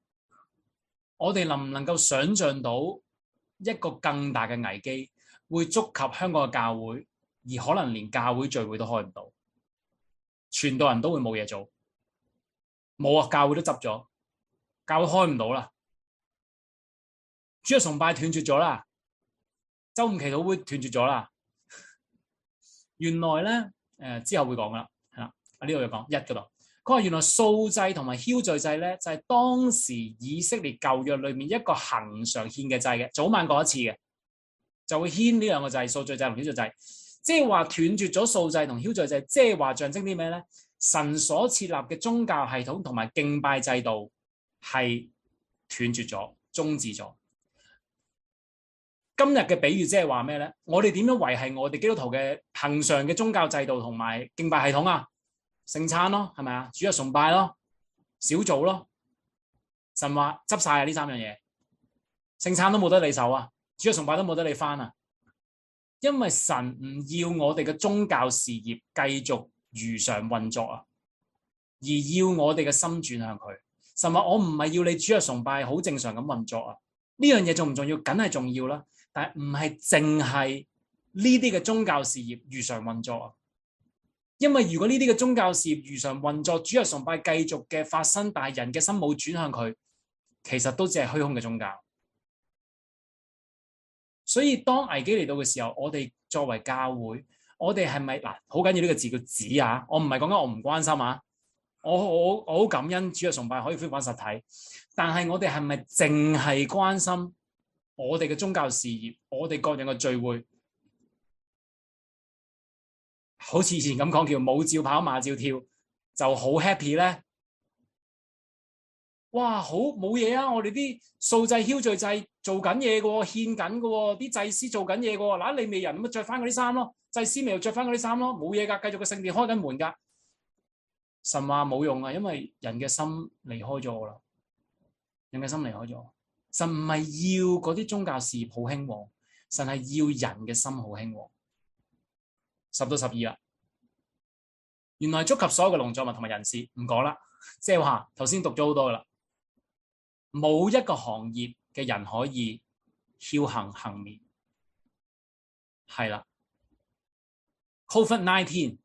我哋能唔能夠想像到一個更大嘅危機會觸及香港嘅教會，而可能連教會聚會都開唔到，傳道人都會冇嘢做，冇啊，教會都執咗，教會開唔到啦，主日崇拜斷絕咗啦，周五祈禱會斷絕咗啦。原來咧之後會講噶啦，係啦，呢度要講1嗰度。佢話原來素祭同埋澆罪祭咧，就係當時以色列舊約裏面一個恆常獻嘅祭嘅，早晚過一次嘅，就會獻呢兩個祭，素罪祭同澆罪祭。即係話斷絕咗素祭同澆罪祭，即係話象徵啲咩咧？神所設立嘅宗教系統同埋敬拜制度係斷絕咗、終止咗。今日嘅比喻即係話咩咧？我哋點樣維繫我哋基督徒嘅恆常嘅宗教制度同埋敬拜系統啊？聖餐咯，係咪啊？主日崇拜咯，小組咯，神話執晒啊！呢3樣嘢，聖餐都冇得你守啊，主日崇拜都冇得你返啊，因為神唔要我哋嘅宗教事業繼續如常運作啊，而要我哋嘅心轉向佢。神話我唔係要你主日崇拜好正常咁運作啊，呢樣嘢重唔重要？梗係重要啦，但係唔係淨係呢啲嘅宗教事業如常運作啊。因為如果呢啲嘅宗教事業如常運作，主日崇拜繼續嘅發生，但係人嘅心冇轉向佢，其實都只係虛空嘅宗教。所以當危機嚟到嘅時候，我哋作為教會，我哋係咪嗱，好緊要呢個字叫指啊？我唔係講緊我唔關心啊，我好感恩主日崇拜可以恢復返實體，但係我哋係咪淨係關心我哋嘅宗教事業，我哋各樣嘅聚會，好似以前咁講叫舞照跑馬照跳就好 happy 咧？哇，好冇嘢啊！我哋啲素祭、澆罪祭做緊嘢嘅喎，獻緊嘅喎，啲祭司做緊嘢嘅喎。嗱，利未人咁咪著翻嗰啲衫咯，祭司咪又着翻嗰啲衫咯，冇嘢㗎，繼續個聖殿開緊門㗎。神話冇用啊，因為人嘅心離開咗我啦，人嘅心離開咗。神唔係要嗰啲宗教事業好興旺，神係要人嘅心好興旺。10到12啦，原來觸及所有嘅農作物同埋人事，唔講啦，即係話頭先讀咗好多噶啦。冇一個行業嘅人可以僥倖幸免，係啦。COVID-19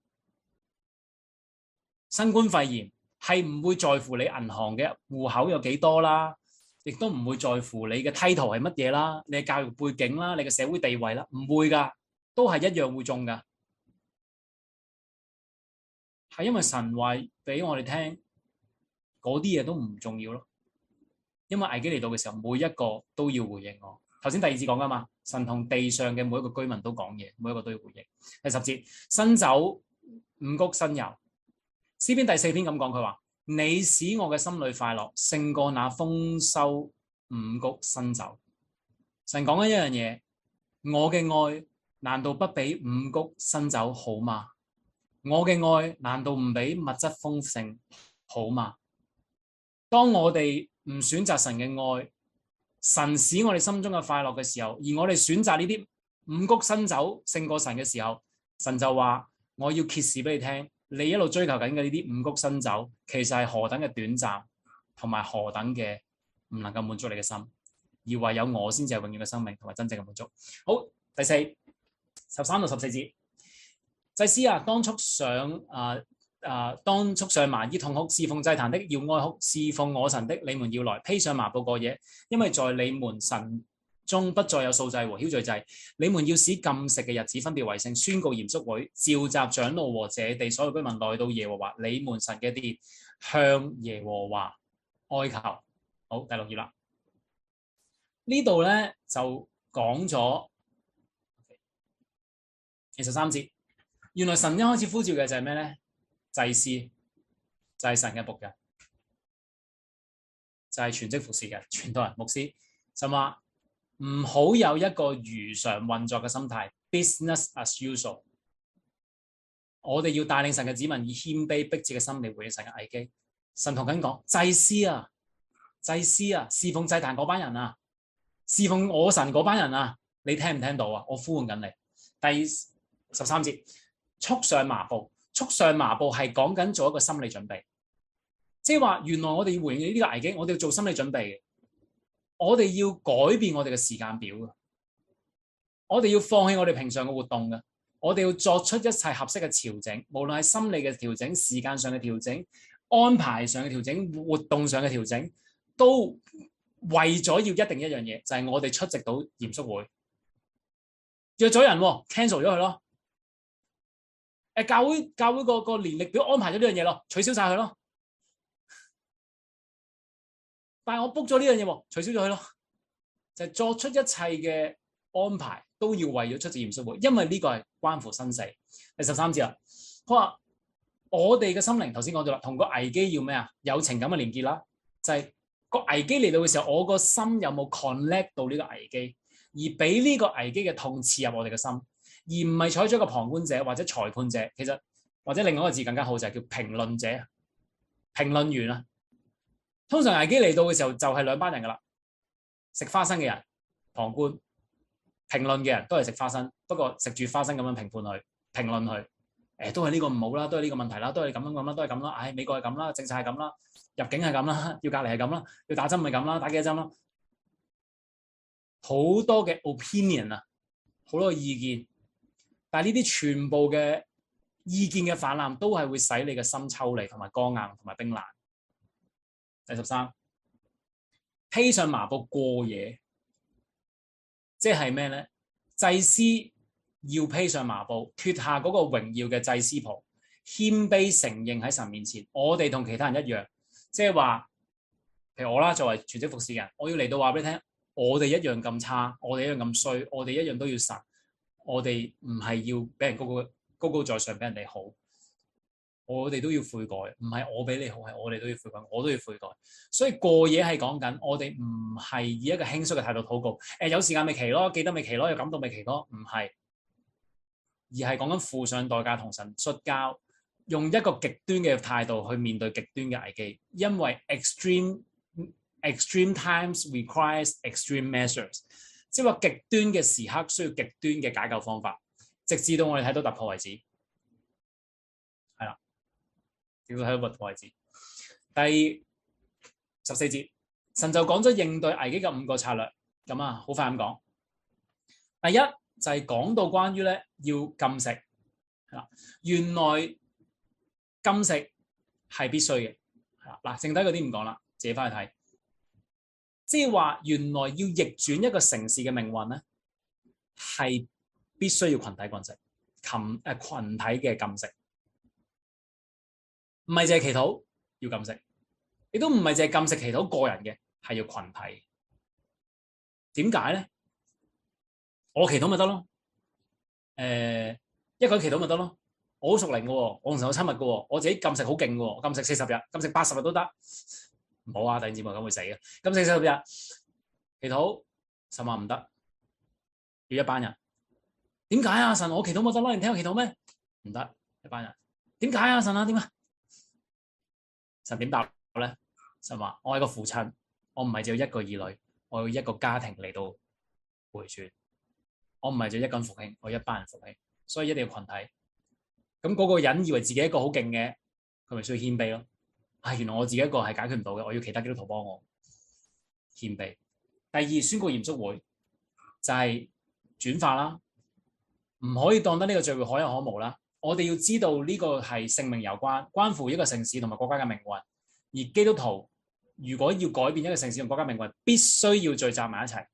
新冠肺炎係唔會在乎你銀行嘅戶口有幾多啦，亦都唔會在乎你嘅 title 係乜嘢啦，你嘅教育背景啦，你嘅社會地位啦，唔會噶，都係一樣會中噶。係因為神話俾我哋聽，嗰啲嘢都唔重要咯。因為危機嚟到嘅時候，每一個都要回應我。頭先第二節講噶嘛，神同地上嘅每一個居民都講嘢，每一個都要回應。第10節，新酒五穀新油。詩篇第4篇咁講，佢話：你使我嘅心裏快樂，勝過那豐收五穀新酒。神講緊一樣嘢，我嘅愛難道不比五穀新酒好嗎？我嘅愛難道唔比物質豐盛好嗎？當我哋唔選擇神嘅愛，神使我哋心中嘅快樂嘅時候，而我哋選擇呢啲五穀新酒勝過神嘅時候，神就話：我要揭示俾你聽，你一路追求緊嘅呢啲五穀新酒，其實係何等嘅短暫，同埋何等嘅唔能夠滿足你嘅心，而唯有我先至係永遠嘅生命同埋真正嘅滿足。好，第4 13到14節，祭司啊，當束上麻衣痛哭，侍奉祭壇的要哀哭，侍奉我神的你們要來披上麻布過夜，因為在你們神中不再有素祭和澆罪祭。你們要使禁食嘅日子分別為聖，宣告嚴肅會，召集長老和這地所有居民來到耶和華你們神嘅殿，向耶和華哀求。好，第6頁啦，呢度咧就講咗23節，原來神一開始呼召嘅就係咩咧？祭司就係神嘅僕人，就係全職服侍嘅傳道人、牧師。神話唔好有一個如常運作嘅心態 ，business as usual。我哋要帶領神嘅子民以謙卑迫切嘅心嚟回應神嘅危機。神同緊講，祭司啊，侍奉祭壇嗰班人啊，侍奉我神嗰班人啊，你聽唔聽到啊？我呼喚緊你。第13節，束上麻布。束上麻布係講緊做一個心理準備，即係話原來我哋要回應呢個危機，我哋要做心理準備嘅，我哋要改變我哋嘅時間表嘅，我哋要放棄我哋平常嘅活動嘅，我哋要作出一切合適嘅調整，無論係心理嘅調整、時間上嘅調整、安排上嘅調整、活動上嘅調整，都為咗要一定一樣嘢，就係我哋出席到嚴肅會，約咗人 cancel 咗佢咯。教會個年曆表安排咗呢樣嘢咯，取消晒佢咯。但係我 book 咗呢樣嘢，取消咗佢咯。就係作出一切嘅安排都要為咗出席嚴肅會，因為呢個係關乎生死。第13節啦，佢話我哋嘅心靈頭先講咗啦，同個危機要咩啊？有情感嘅連結啦，就係個危機嚟到嘅時候，我個心有冇 connect 到呢個危機，而俾呢個危機嘅痛刺入我哋嘅心。而唔係採取一個旁觀者或者裁判者，其實或者另外一個字更加好就係叫評論者、評論員啊。通常危機嚟到嘅時候就係兩班人噶啦，食花生嘅人旁觀，評論嘅人都係食花生，不過食住花生咁樣評判佢、評論佢，都係呢個唔好啦，都係呢個問題啦，都係咁樣啦，都係咁啦。美國係咁啦，政策係咁啦，入境係咁啦，要隔離係咁啦，要打針係咁啦，打幾多針啦。好多嘅 opinion 啊，好多嘅意見，但係呢啲全部嘅意見嘅泛濫都係會使你嘅心抽離同埋剛硬同埋冰冷。第13，披上麻布過夜，即係咩咧？祭司要披上麻布，脫下嗰個榮耀嘅祭司袍，謙卑承認喺神面前，我哋同其他人一樣，即係話，譬如我啦，作為全職服侍人，我要嚟到話俾你聽，我哋一樣咁差，我哋一樣咁衰，我哋一樣都要神，我哋唔係要俾人高高在上，俾人哋好。我哋都要悔改，唔係我比你好，係我哋都要悔改，我都要悔改。所以過夜係講緊，我哋唔係以一個輕率嘅態度禱告。有時間咪祈咯，記得咪祈咯，有感動咪祈咯，唔係，而係講緊付上代價同神摔跤，用一個極端嘅態度去面對極端嘅危機。因為 extreme times requires extreme measures， 即係話極端嘅時刻需要極端嘅解救方法，直至到我哋睇到突破為止。要喺個位置。第14節，神就講咗應對危機嘅5個策略。咁啊，好快咁講。第一就係講到關於咧要禁食，係啦，原來禁食係必須嘅，係啦。嗱，剩低嗰啲唔講啦，自己翻去睇。即係話原來要逆轉一個城市嘅命運咧，係必須要群體禁食，群體嘅禁食。唔係淨係祈禱要禁食，亦都唔係淨係禁食祈禱個人嘅，係要群體。點解咧？我祈禱咪得咯，一個人祈禱咪得咯。我好屬靈嘅，我同神好親密嘅，我自己禁食好勁嘅，禁食40日，禁食80日都得。唔好啊，弟兄姊妹咁會死嘅。禁食40日，祈禱神話唔得，要一班人。點解啊？神，我祈禱咪得咯，你聽我祈禱咩？唔得，一班人。點解啊？神啊，點啊？神點答咧？神話我係個父親，我唔係只有一個兒女，我要一個家庭嚟到回轉。我唔係只有一個人復興，我要一班人復興，所以一定要群體。咁嗰個人以為自己一個好勁嘅，佢咪需要謙卑咯？原來我自己一個係解決唔到嘅，我要其他基督徒幫我謙卑。第二，宣告嚴肅會就係轉化啦，唔可以當得呢個聚會可有可無啦。我哋要知道呢個係性命有關，關乎一個城市同埋國家嘅命運。而基督徒如果要改變一個城市同國家命運，必須要聚集埋一齊。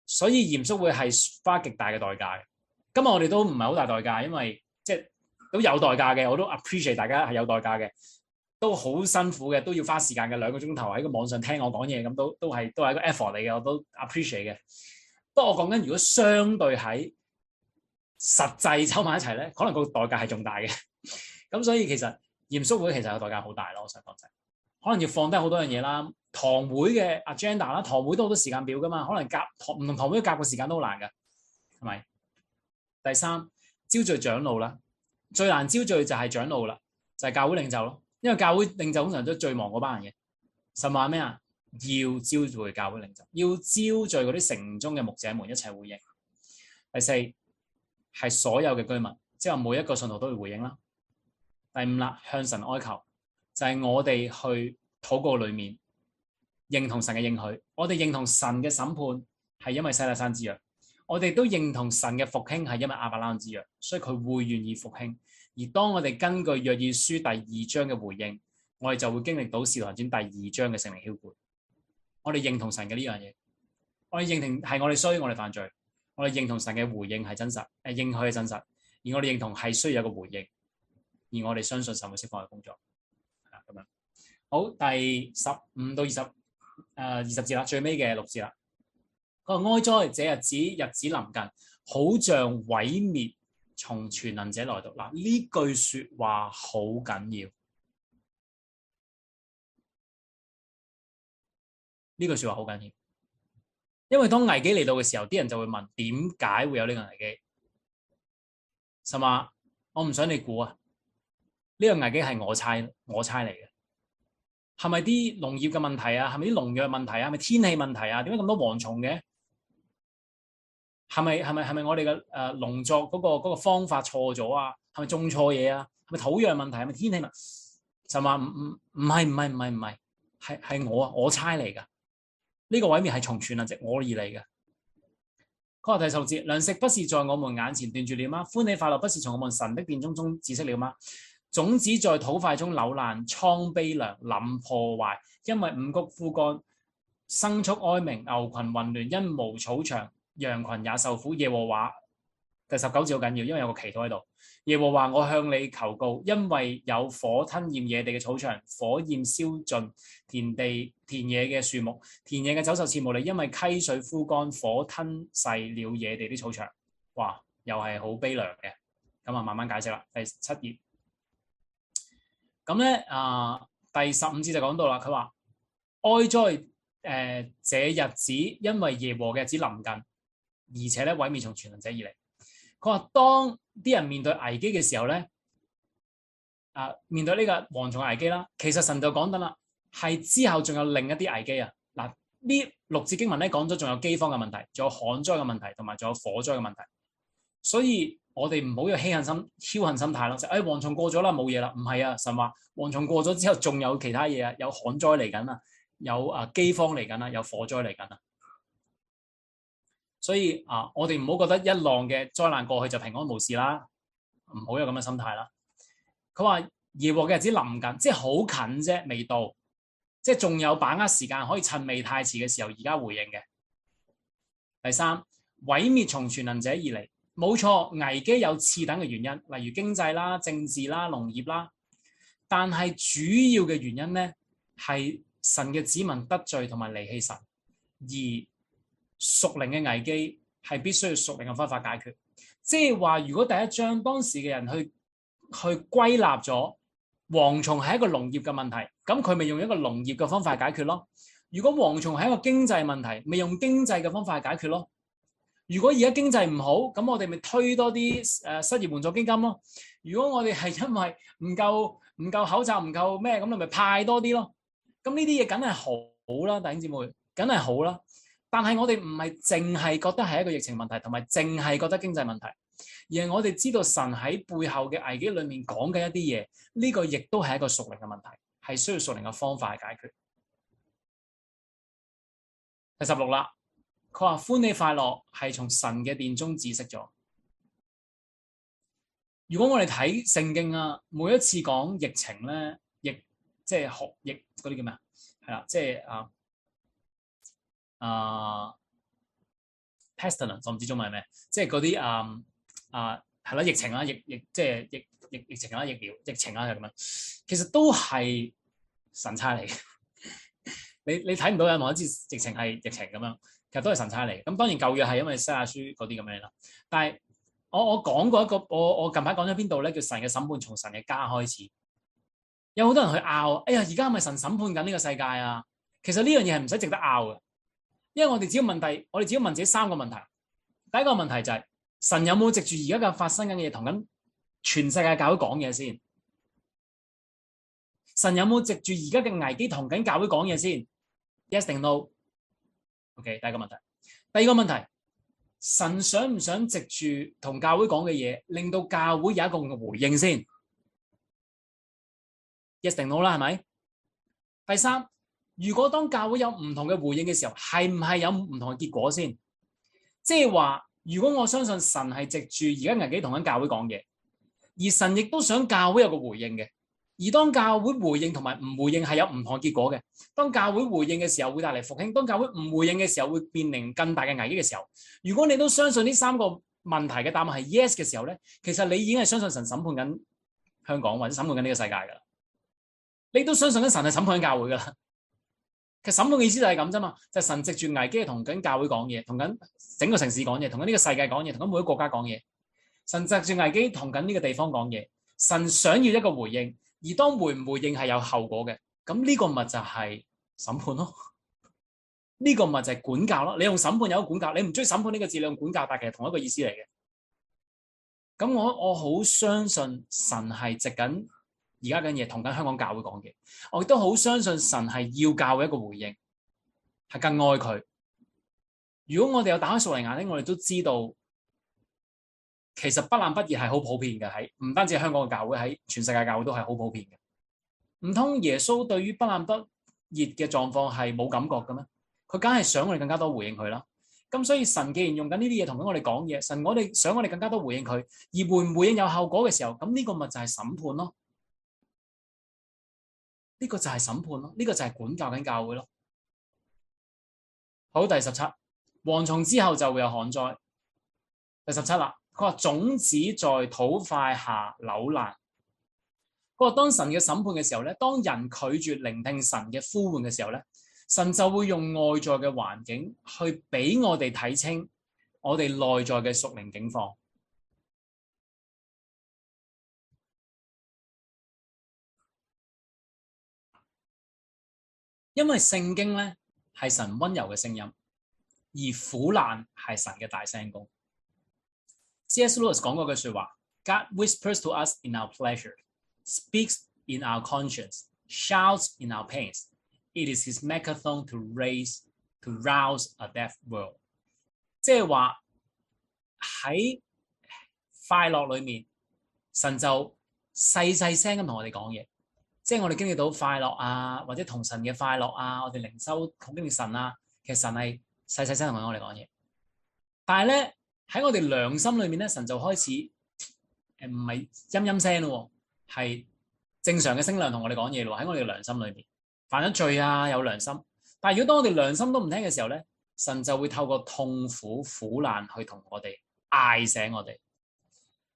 所以嚴肅會係花極大嘅代價嘅。今日我哋都唔係好大代價，因為即係都有代價嘅，我都 appreciate 大家係有代價嘅，都好辛苦嘅，都要花時間嘅2個鐘頭喺個網上聽我講嘢，咁都係一個 effort 嚟嘅，我都 appreciate 嘅。不過我講緊如果相對喺實際抽埋一齊咧，可能個代價係仲大嘅。咁所以其實嚴肅會其實個代價好大咯，我想講就係可能要放低好多樣嘢啦。堂會嘅 agenda 啦，堂會都好多時間表噶嘛，可能夾唔同堂會夾個時間都好難噶，係咪？第三，招聚長老啦，最難招聚就係長老啦，就係教會領袖咯，因為教會領袖通常都最忙嗰班人嘅。神話咩啊？要招聚教會領袖，要招聚嗰啲城中嘅牧者們一齊回應。第四係所有嘅居民，即係每一個信徒都會回應啦。第5啦，向神哀求，就係我哋去禱告裏面認同神嘅應許，我哋認同神嘅審判係因為西奈山之約，我哋都認同神嘅復興係因為亞伯拉罕之約，所以佢會願意復興。而當我哋根據約珥書第2章嘅回應，我哋就會經歷到使徒行傳第2章嘅聖靈澆灌。我哋認同神嘅呢樣嘢，我哋認同係我哋衰，我哋犯罪。我哋認同神嘅回應係真實，應許係真實，而我哋認同係需要有個回應，而我哋相信神會釋放嘅工作，咁樣。好，第15到20節啦，最尾嘅6節啦。佢話哀哉，這日子臨近，好像毀滅從全能者來到。嗱，呢句說話好緊要，呢句說話好緊要。因為當危機嚟到嘅時候，啲人就會問點解會有呢個危機？神話我唔想你估啊，呢個危機係我猜嚟嘅。係咪啲農業嘅問題啊？係咪啲農藥問題啊？係咪天氣問題啊？點解咁多蝗蟲嘅？係咪我哋嘅農作嗰個方法錯咗啊？係咪種錯嘢啊？係咪土壤問題？係咪天氣問題？神話唔係，係我猜嚟噶。呢個毀滅係從全能者我而嚟嘅，佢話第16節，糧食不是在我們眼前斷絕了嗎？歡喜快樂不是從我們神的殿中止息了嗎？種子在土塊中朽爛，蒼悲涼，林破壞，因為五穀枯乾，牲畜哀鳴，牛群混亂，因無草場，羊群也受苦。耶和華第19節好緊要，因為有個祈禱喺度。耶和華，我向你求告，因為有火吞厭野地嘅草場，火焰燒盡田野嘅樹木，田野嘅走獸切慕你，因為溪水枯乾，火吞噬了野地啲草場。哇，又係好悲涼嘅。咁啊，慢慢解釋啦。第7頁，咁咧第15節就講到啦。佢話哀哉這日子，因為耶和嘅日子臨近，而且咧毀滅從全能者而嚟。佢話當啲人面對危機嘅時候咧，面對呢個蝗蟲危機啦，其實神就講緊啦，係之後仲有另一啲危機啊。嗱，呢6節經文咧講咗，仲有饑荒嘅問題，仲有旱災嘅問題，同埋仲有火災嘅問題。所以我哋唔好有僥倖心態咯，就蝗蟲過咗啦，冇嘢啦。唔係啊，神話蝗蟲過咗之後，仲有其他嘢啊，有旱災嚟緊啊，有饑荒嚟緊啊，有火災嚟緊啊。所以我哋唔好覺得一浪嘅災難過去就平安無事啦，唔好有咁嘅心態啦。佢話耶和嘅日子臨近，即係好近啫，未到，即係仲有把握時間，可以趁未太遲嘅時候而家回應嘅。第3，毀滅從全能者而嚟，冇錯，危機有次等嘅原因，例如經濟啦、政治啦、農業啦，但係主要嘅原因咧係神嘅子民得罪同埋離棄神，而屬靈嘅危機係必須要屬靈嘅方法解決。即係話，如果第1章當時嘅人去歸納咗蝗蟲係一個農業嘅問題，咁佢咪用一個農業嘅方法解決咯。如果蝗蟲係一個經濟問題，咪用經濟嘅方法解決咯。如果而家經濟唔好，咁我哋咪推多啲失業援助基金咯。如果我哋係因為唔夠口罩，唔夠咩，咁你咪派多啲咯。咁呢啲嘢梗係好啦，弟兄姊妹，梗係好啦。但係我哋唔係淨係覺得係一個疫情問題，同埋淨係覺得經濟問題，而係我哋知道神喺背後嘅危機裏面講緊一啲嘢，呢個亦都係一個屬靈嘅問題，係需要屬靈嘅方法去解決。第16啦，佢話歡喜快樂係從神嘅殿中止息咗。如果我哋睇聖經啊，每一次講疫情咧，即係學疫嗰啲叫咩啊？係啦，即係pestilence， 我唔知中文係咩，即係嗰啲係啦，疫情啦，即係疫情啦，疫苗疫情啦，就咁樣，其實都係神差嚟嘅。你睇唔到有冇一支疫情係疫情咁樣，其實都係神差嚟。咁當然舊約係因為西亞書嗰啲咁樣啦，但係我講過一個，我近排講咗邊度咧，叫神嘅審判從神嘅家開始。有好多人去拗，哎呀，而家係咪神審判緊呢個世界啊？其實呢樣嘢係唔使值得拗嘅，因為我哋只要問自己3個問題。第一個問題就係神有冇藉住而家嘅發生緊嘅嘢同緊全世界教會講嘢先？神有冇藉住而家嘅危機同緊教會講嘢先 ？Yes 定 No？OK， 第一個問題。第二個問題，神想唔想藉住同教會講嘅嘢，令到教會有一個回應先 ？Yes 定 No 啦，係咪？第3，如果當教會有唔同嘅回應嘅時候，係唔係有唔同嘅結果先？即係話，如果我相信神係藉住而家危機同緊教會講嘢，而神亦都想教會有個回應嘅。而當教會回應同埋唔回應係有唔同嘅結果嘅。當教會回應嘅時候會帶嚟復興，當教會唔回應嘅時候會變成更大嘅危機嘅時候，如果你都相信呢3個問題嘅答案係 yes 嘅時候咧，其實你已經係相信神審判緊香港或者審判緊呢個世界噶啦。你都相信緊神係審判緊教會噶啦。其實審判嘅意思就係咁啫嘛，就係神藉住危機同緊教會講嘢，同緊整個城市講嘢，同緊呢個世界講嘢，同緊每個國家講嘢。神藉住危機同緊呢個地方講嘢，神想要一個回應。而當回唔回應係有後果嘅，咁呢個咪就係審判咯，呢個咪就係管教咯。你用審判有個管教，你唔中意審判呢個字，你用管教，但係其實同一個意思嚟嘅。咁我好相信神係藉緊而家緊嘢同緊香港教會講嘢，我亦都好相信神係要教會一個回應，係更愛佢。如果我哋有打開屬靈眼睛，我哋都知道。其實不冷不熱係好普遍嘅，喺唔單止香港嘅教會，喺全世界教會都係好普遍嘅。唔通耶穌對於不冷不熱嘅狀況係冇感覺嘅咩？佢梗係想我哋更加多回應佢啦。咁所以神既然用緊呢啲嘢同緊我哋講嘢，神想我哋更加多回應佢，而回唔回應有效果嘅時候，咁呢個咪就係審判咯。呢個就係審判咯，呢個就係管教緊教會咯。好，第17，蝗蟲之後就會有旱災。第17啦，佢話種子在土塊下扭爛。佢話當神嘅審判嘅時候咧，當人拒絕聆聽神嘅呼喚嘅時候咧，神就會用外在嘅環境去俾我哋睇清我哋內在嘅屬靈境況。因為聖經咧係神溫柔嘅聲音，而苦難係神嘅大聲公。C.S. Lewis 講過句說話 ：God whispers to us in our pleasure, speaks in our conscience, shouts in our pains. It is his megaphone to rouse a deaf world。即係話喺快樂裏面，神就細細聲咁同我哋講嘢。即係我哋經歷到快樂啊，或者同神嘅快樂啊，我哋靈修同經歷神啊，其實神係細細聲同我哋講嘢。但係咧喺我哋良心裏面咧，神就開始唔係陰陰聲咯，係正常嘅聲量同我哋講嘢咯。喺我哋嘅良心裏面，犯咗罪啊，有良心。但係如果當我哋良心都唔聽嘅時候咧，神就會透過痛苦苦難去同我哋嗌醒我哋。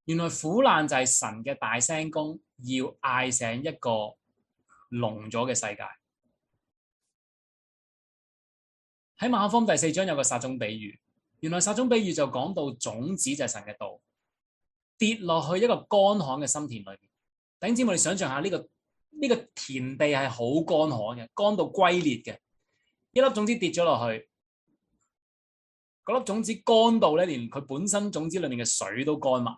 原來苦難就係神嘅大聲公，要嗌醒一個聾咗嘅世界。喺馬可福音第4章有個撒種比喻，原來撒種比喻就講到種子就係神嘅道，跌落去一個乾旱嘅心田裏面。弟兄姊妹，我哋想象下呢個田地係好乾旱嘅，乾到龜裂嘅，一粒種子跌咗落去，嗰粒種子乾到咧，連佢本身種子裏面嘅水都乾埋，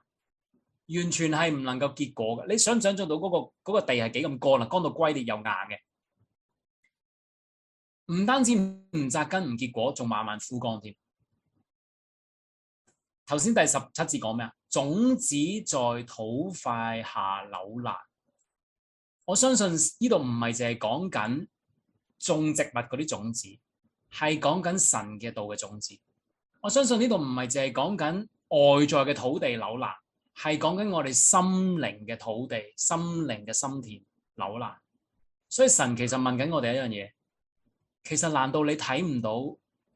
完全係唔能夠結果嘅。你想唔想象到嗰個地係幾咁乾啊？乾到龜裂又硬嘅，唔單止唔扎根唔結果，仲慢慢枯乾添。頭先第17節講咩啊？種子在土塊下扭爛。我相信呢度唔係淨係講緊種植物嗰啲種子，係講緊神嘅道嘅種子。我相信呢度唔係淨係講緊外在嘅土地扭爛，係講緊我哋心靈嘅土地、心靈嘅心田扭爛。所以神其實問緊我哋一樣嘢，其實難道你睇唔到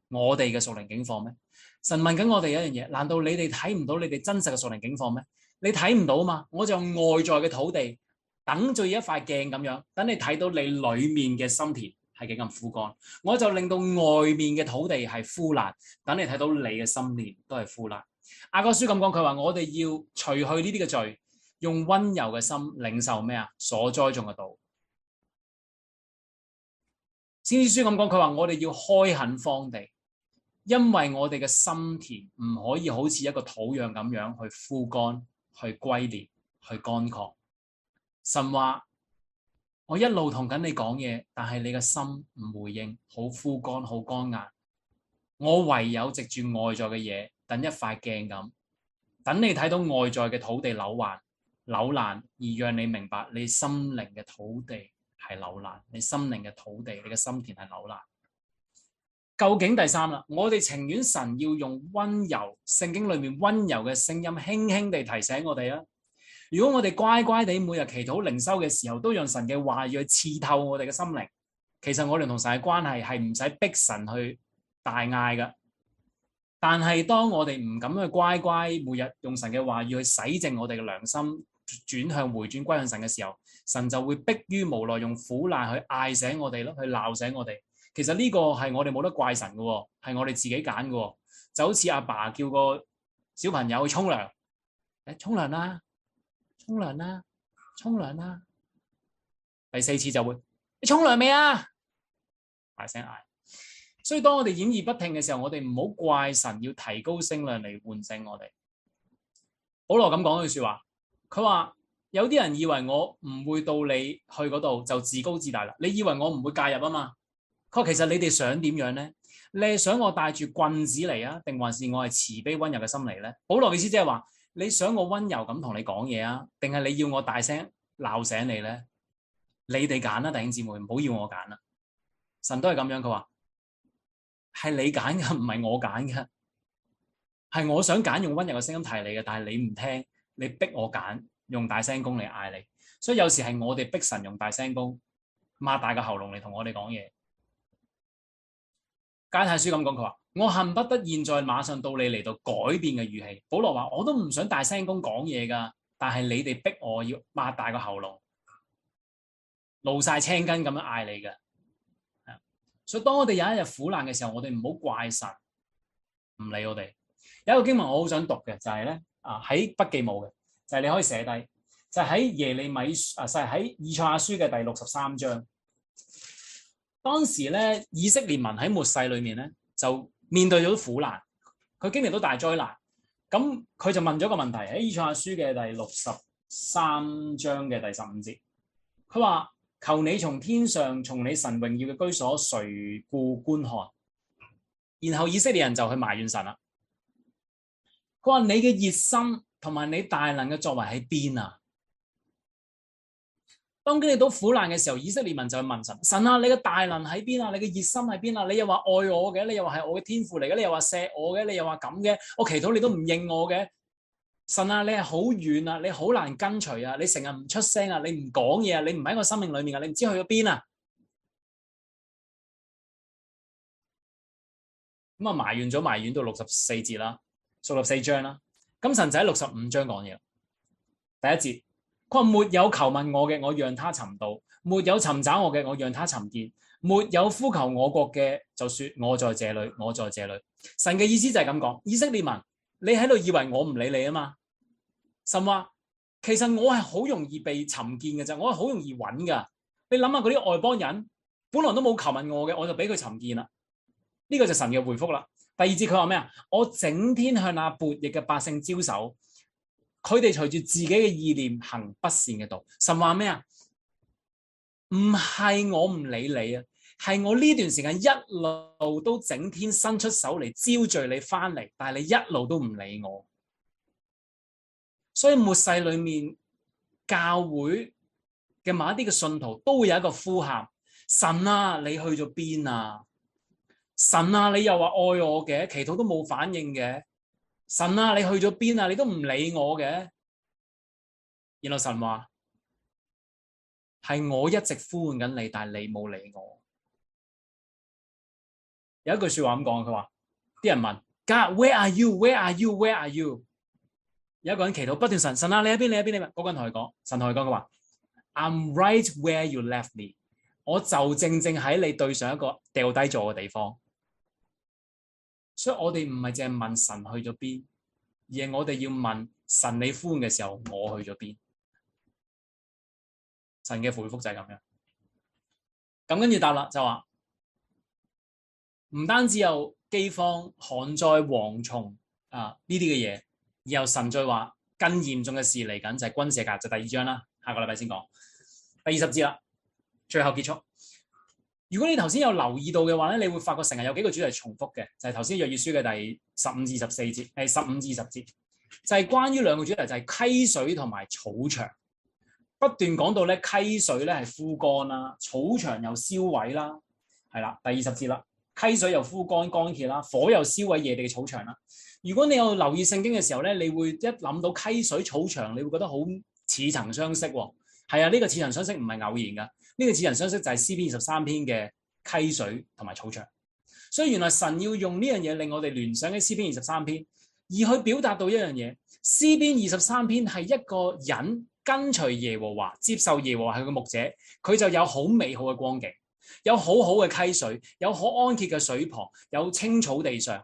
我哋嘅屬靈境況咩？神問緊我哋一樣嘢，難道你哋睇唔到你哋真實嘅屬靈境況咩？你睇唔到嘛？我就用外在嘅土地等住一塊鏡咁樣，等你睇到你裏面嘅心田係幾咁枯乾，我就令到外面嘅土地係枯爛，等你睇到你嘅心田都係枯爛。雅各書咁講，佢話我哋要除去呢啲嘅罪，用溫柔嘅心領受咩啊？所栽種嘅道。先知書咁講，佢話我哋要開墾荒地，因為我哋嘅心田唔可以好似一個土壤咁樣去枯乾、去龜裂、去乾涸。神話我一路同緊你講嘢，但係你嘅心唔回應，好枯乾、好乾硬。我唯有藉住外在嘅嘢，等一塊鏡咁，等你睇到外在嘅土地扭爛，而讓你明白你心靈嘅土地係扭爛，你心靈嘅土地，你嘅心田係扭爛。究竟第3啦，我哋情願神要用溫柔，聖經裏面溫柔嘅聲音，輕輕地提醒我哋啊。如果我哋乖乖地每日祈禱靈修嘅時候，都讓神嘅話語去刺透我哋嘅心靈，其實我哋同神嘅關係係唔使逼神去大嗌噶。但係當我哋唔敢去乖乖每日用神嘅話語去洗淨我哋嘅良心，轉向回轉歸向神嘅時候，神就會迫於無奈用苦難去嗌醒我哋咯，去鬧醒我哋。其實呢個係我哋冇得怪神嘅，係我哋自己揀嘅。就好似阿爸叫個小朋友去沖涼，沖涼啦，沖涼啦，沖涼啦。第4次就會，你沖涼未啊？大聲嗌。所以當我哋掩耳不聽嘅時候，我哋唔好怪神要提高聲量嚟喚醒我哋。保羅咁講句說話，佢話有啲人以為我唔會到你去嗰度就自高自大啦，你以為我唔會介入啊嘛？佢話其實你哋想點樣呢？你係想我帶住棍子嚟啊，定還是我係慈悲溫柔嘅心嚟呢？保羅嘅意思即係話，你想我溫柔咁同你講嘢啊，定係你要我大聲鬧醒你呢？你哋揀啦，弟兄姊妹，唔好要我揀啦。神都係咁樣，佢話係你揀嘅，唔係我揀嘅。係我想揀用溫柔嘅聲音提你嘅，但係你唔聽，你逼我揀用大聲公嚟嗌你。所以有時係我哋逼神用大聲公，擘大個喉嚨嚟同我哋講嘢。加太書咁講，佢話我恨不得現在馬上到你嚟到改變嘅語氣。保羅話我都唔想大聲公講嘢噶，但係你哋逼我要擘大個喉嚨，露晒青筋咁樣嗌你嘅。所以當我哋有一日苦難嘅時候，我哋唔好怪神唔理我哋。有一個經文我好想讀嘅就係咧喺筆記冇嘅，就係你可以寫低，就係喺耶利米就係喺以賽亞書嘅第63章。當時咧以色列民喺末世裏面咧就面對咗苦難，佢經歷到大災難，咁佢就問咗個問題喺以賽亞書嘅第63章嘅第15節，佢話求你從天上從你神榮耀嘅居所垂顧觀看。然後以色列人就去埋怨神啦，佢話你嘅熱心同埋你大能嘅作為喺邊啊？當經歷到苦難嘅時候，以色列民就去問神：神啊，你嘅大能喺邊啊？你嘅熱心喺邊啊？你又話愛我嘅，你又話係我嘅天父嚟嘅，你又話錫我嘅，你又話咁嘅，我祈禱你都唔應我嘅。神啊，你係好遠啊，你好難跟隨啊，你成日唔出聲啊，你唔講嘢啊，你唔喺我生命裏面啊，你唔知去咗邊啊？咁啊埋怨咗埋怨到64節啦，64章啦。咁神就喺65章講嘢。第一節，佢話沒有求問我嘅，我讓他尋到；沒有尋找我嘅，我讓他尋見；沒有呼求我國嘅，就說我在這裏，我在這裏。神嘅意思就係咁講，以色列民，你喺度以為我唔理你啊嘛？神話其實我係好容易被尋見嘅啫，我係好容易揾噶。你諗下嗰啲外邦人，本來都冇求問我嘅，我就俾佢尋見啦。呢個就神嘅回覆啦。第二節佢話咩啊？我整天向那悖逆嘅百姓招手，佢哋隨住自己嘅意念行不善嘅道。神話咩啊？唔係我唔理你啊，係我呢段時間一路都整天伸出手嚟招聚你翻嚟，但係你一路都唔理我。所以末世裏面教會嘅某一啲嘅信徒都會有一個呼喊：神啊，你去咗邊啊？神啊，你又話愛我嘅，祈禱都冇反應嘅。神啊，你去咗邊啊？你都唔理我嘅。然後神話係我一直呼喚緊你，但係你冇理我。有一句說話咁講，佢話啲人問 God where are you where are you where are you？ 有一個人祈禱不斷神啊，你喺邊你喺邊？你嗰個人同佢講，神同佢講佢話 I'm right where you left me， 我就正喺你對上一個掉低咗嘅地方。所以我哋唔係淨係問神去咗邊，而係我哋要問神你呼喚嘅時候，我去咗邊？神嘅回覆就係咁樣。咁跟住答啦，就話唔單止有饑荒、旱災、蝗蟲呢啲嘅嘢，然後神再話更嚴重嘅事嚟緊，就係軍事革，就第二章啦，下個禮拜先講。第20節啦，最後結束。如果你頭先有留意到嘅話咧，你會發覺成日有幾個主題重複嘅，就係頭先約珥書嘅第15至14節，係15至20節，就係關於兩個主題，就係溪水同埋草場，不斷講到咧溪水咧係枯乾啦，草場又燒毀啦，係啦，第20節啦，溪水又枯乾乾竭啦，火又燒毀野地嘅草場啦。如果你有留意聖經嘅時候咧，你會一諗到溪水草場，你會覺得好似曾相識喎。係啊，呢個似曾相識唔係偶然噶。呢個似曾相識就係詩篇23篇嘅溪水同埋草場，所以原來神要用呢樣嘢令我哋聯想起詩篇23篇，而去表達到一樣嘢。詩篇23篇係一個人跟隨耶和華，接受耶和華係個牧者，佢就有好美好嘅光景，有好好嘅溪水，有可安歇嘅水旁，有青草地上。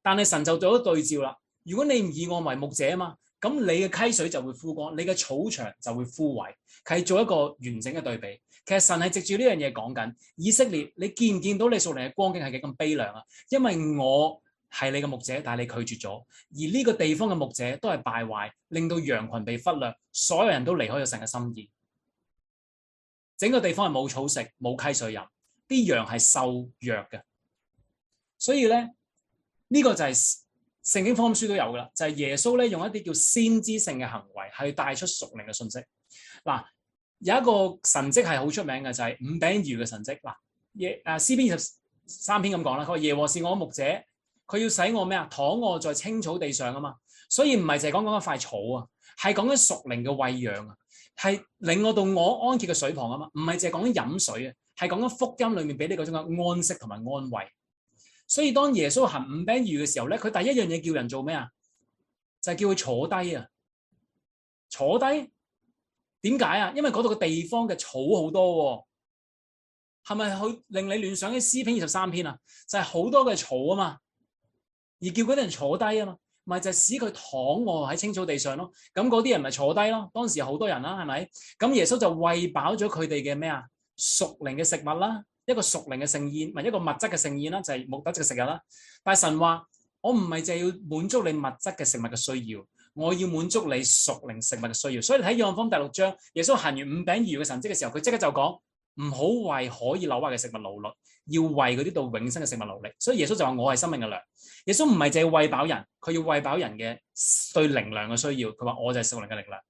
但係神就做咗對照啦。如果你唔以我為牧者啊嘛，咁你嘅溪水就會枯乾，你嘅草場就會枯萎，係做一個完整嘅對比。其實神係藉住呢樣嘢講緊以色列，你見唔見到你屬靈嘅光景係幾咁悲涼啊？因為我係你嘅牧者，但係你拒絕咗，而呢個地方嘅牧者都係敗壞，令到羊群被忽略，所有人都離開咗神嘅心意。整個地方係冇草食，冇溪水飲，啲羊係瘦弱嘅。所以咧，呢個就係聖經福音書都有噶啦，就係耶穌咧用一啲叫先知性嘅行為，去帶出屬靈嘅信息。嗱，有一個神蹟係好出名嘅，就係5餅2魚嘅神蹟。嗱，詩篇3篇咁講啦。佢話耶和華是我牧者，佢要使我咩啊？躺臥在青草地上啊嘛。所以唔係淨係講一塊草啊，係講緊屬靈嘅餵養啊，係領我到我安歇嘅水旁啊嘛。唔係淨係講緊飲水啊，係講緊福音裏面俾你嗰種嘅安息同埋安慰。所以當耶穌行5餅2魚嘅時候咧，佢第一樣嘢叫人做咩啊？就係叫佢坐低啊！坐低，點解啊？因為嗰度嘅地方嘅草好多，係咪去令你聯想起詩篇23篇啊？就係好多嘅草啊嘛，而叫嗰啲人坐低啊嘛，咪就係使佢躺臥喺青草地上咯。咁嗰啲人咪坐低咯。當時有好多人啦，係咪？咁耶穌就餵飽咗佢哋嘅咩啊？屬靈嘅食物啦。一個屬靈嘅盛宴，唔係一個物質嘅盛宴啦，就係物質嘅食日啦。但係神話，我唔係淨係要滿足你物質嘅食物嘅需要，我要滿足你屬靈食物嘅需要。所以你睇約翰福音第6章，耶穌行完5餅2魚嘅神蹟嘅時候，佢即刻就講唔好為可以朽壞嘅食物勞碌，要為嗰啲到永生嘅食物勞力。所以耶穌就話我係生命嘅糧。耶穌唔係淨係餵飽人，佢要餵飽人嘅對靈糧嘅需要。佢話我就係屬靈嘅力量。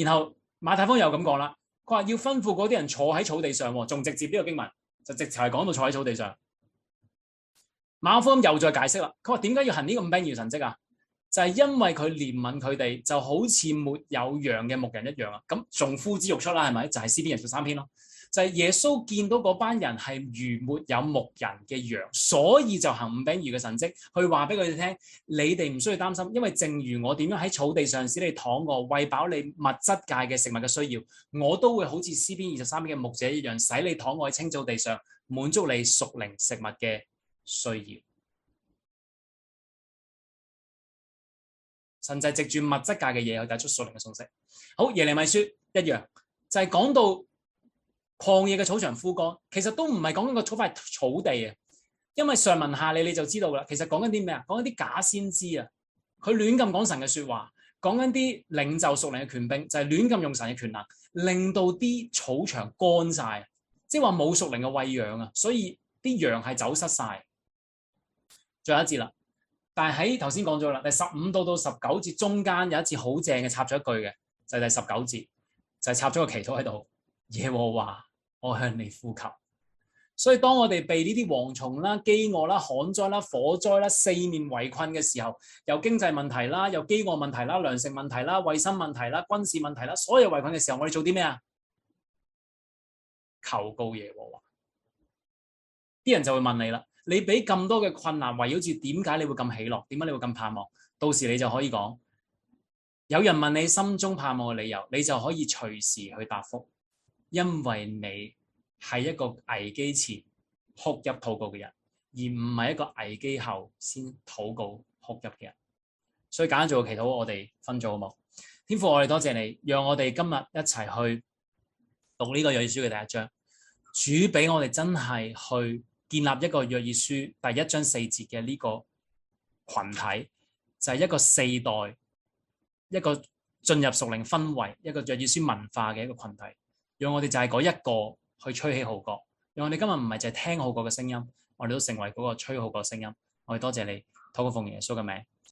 然後馬太福音又咁講啦，佢話要吩咐嗰啲人坐喺草地上，仲直接呢個經文。就直情係講到坐喺草地上。馬可福音又再解釋啦，佢話點解要行呢個5餅2魚神蹟啊？就係因為佢憐憫佢哋，就好似沒有羊嘅牧人一樣啊。咁仲呼之欲出啦，係咪？就係詩篇23篇咯。就係耶穌見到嗰班人係如沒有牧人嘅羊，所以就行5餅2魚嘅神蹟，去話俾佢哋聽，你哋唔需要擔心，因為正如我點樣喺草地上使你躺臥，餵飽你物質界嘅食物嘅需要，我都會好似詩篇23篇嘅牧者一樣，使你躺臥喺青草地上，滿足你屬靈食物嘅需要。甚至係藉住物質界嘅嘢去帶出屬靈嘅信息。好，耶利米書一樣，就係講到曠野嘅草場枯乾，其實都唔係講緊個塊草地啊，因為上文下理你就知道啦。其實講緊啲咩啊？講緊啲假先知啊，佢亂咁講神嘅說話，講緊啲領袖屬靈嘅權柄，就係亂咁用神嘅權能，令到啲草場乾晒，即係話冇屬靈嘅餵養啊，所以啲羊係走失晒。最後一節啦，但係喺頭先講咗啦，第15到19節中間有一節好正嘅插咗一句嘅，就係第19節，就係插咗個祈禱喺度，耶和華，我向你呼求。所以當我哋被呢啲蝗蟲啦、飢餓啦、旱災啦、火災啦四面圍困嘅時候，有經濟問題啦，有飢餓問題啦、糧食問題啦、衛生問題啦、軍事問題啦，所有圍困嘅時候，我哋做啲咩啊？求告耶和華。啲人就會問你啦，你俾咁多嘅困難圍繞住，點解你會咁喜樂？點解你會咁盼望？到時你就可以講，有人問你心中盼望嘅理由，你就可以隨時去答覆。因為你係一個危機前哭泣禱告嘅人，而唔係一個危機後先禱告哭泣嘅人。所以簡單做個祈禱，我哋分組好冇？天父，我哋多謝你，讓我哋今日一齊去讀呢個約珥書嘅第1章。主俾我哋真係去建立一個約珥書第1章4節嘅呢個群體，就係一個世代，一個進入屬靈氛圍，一個約珥書文化嘅一個群體。讓我哋就係嗰一個去吹起號角，讓我哋今日唔係淨係聽號角嘅聲音，我哋都成為嗰個吹號角嘅聲音。我哋多謝你，禱告奉耶穌嘅名。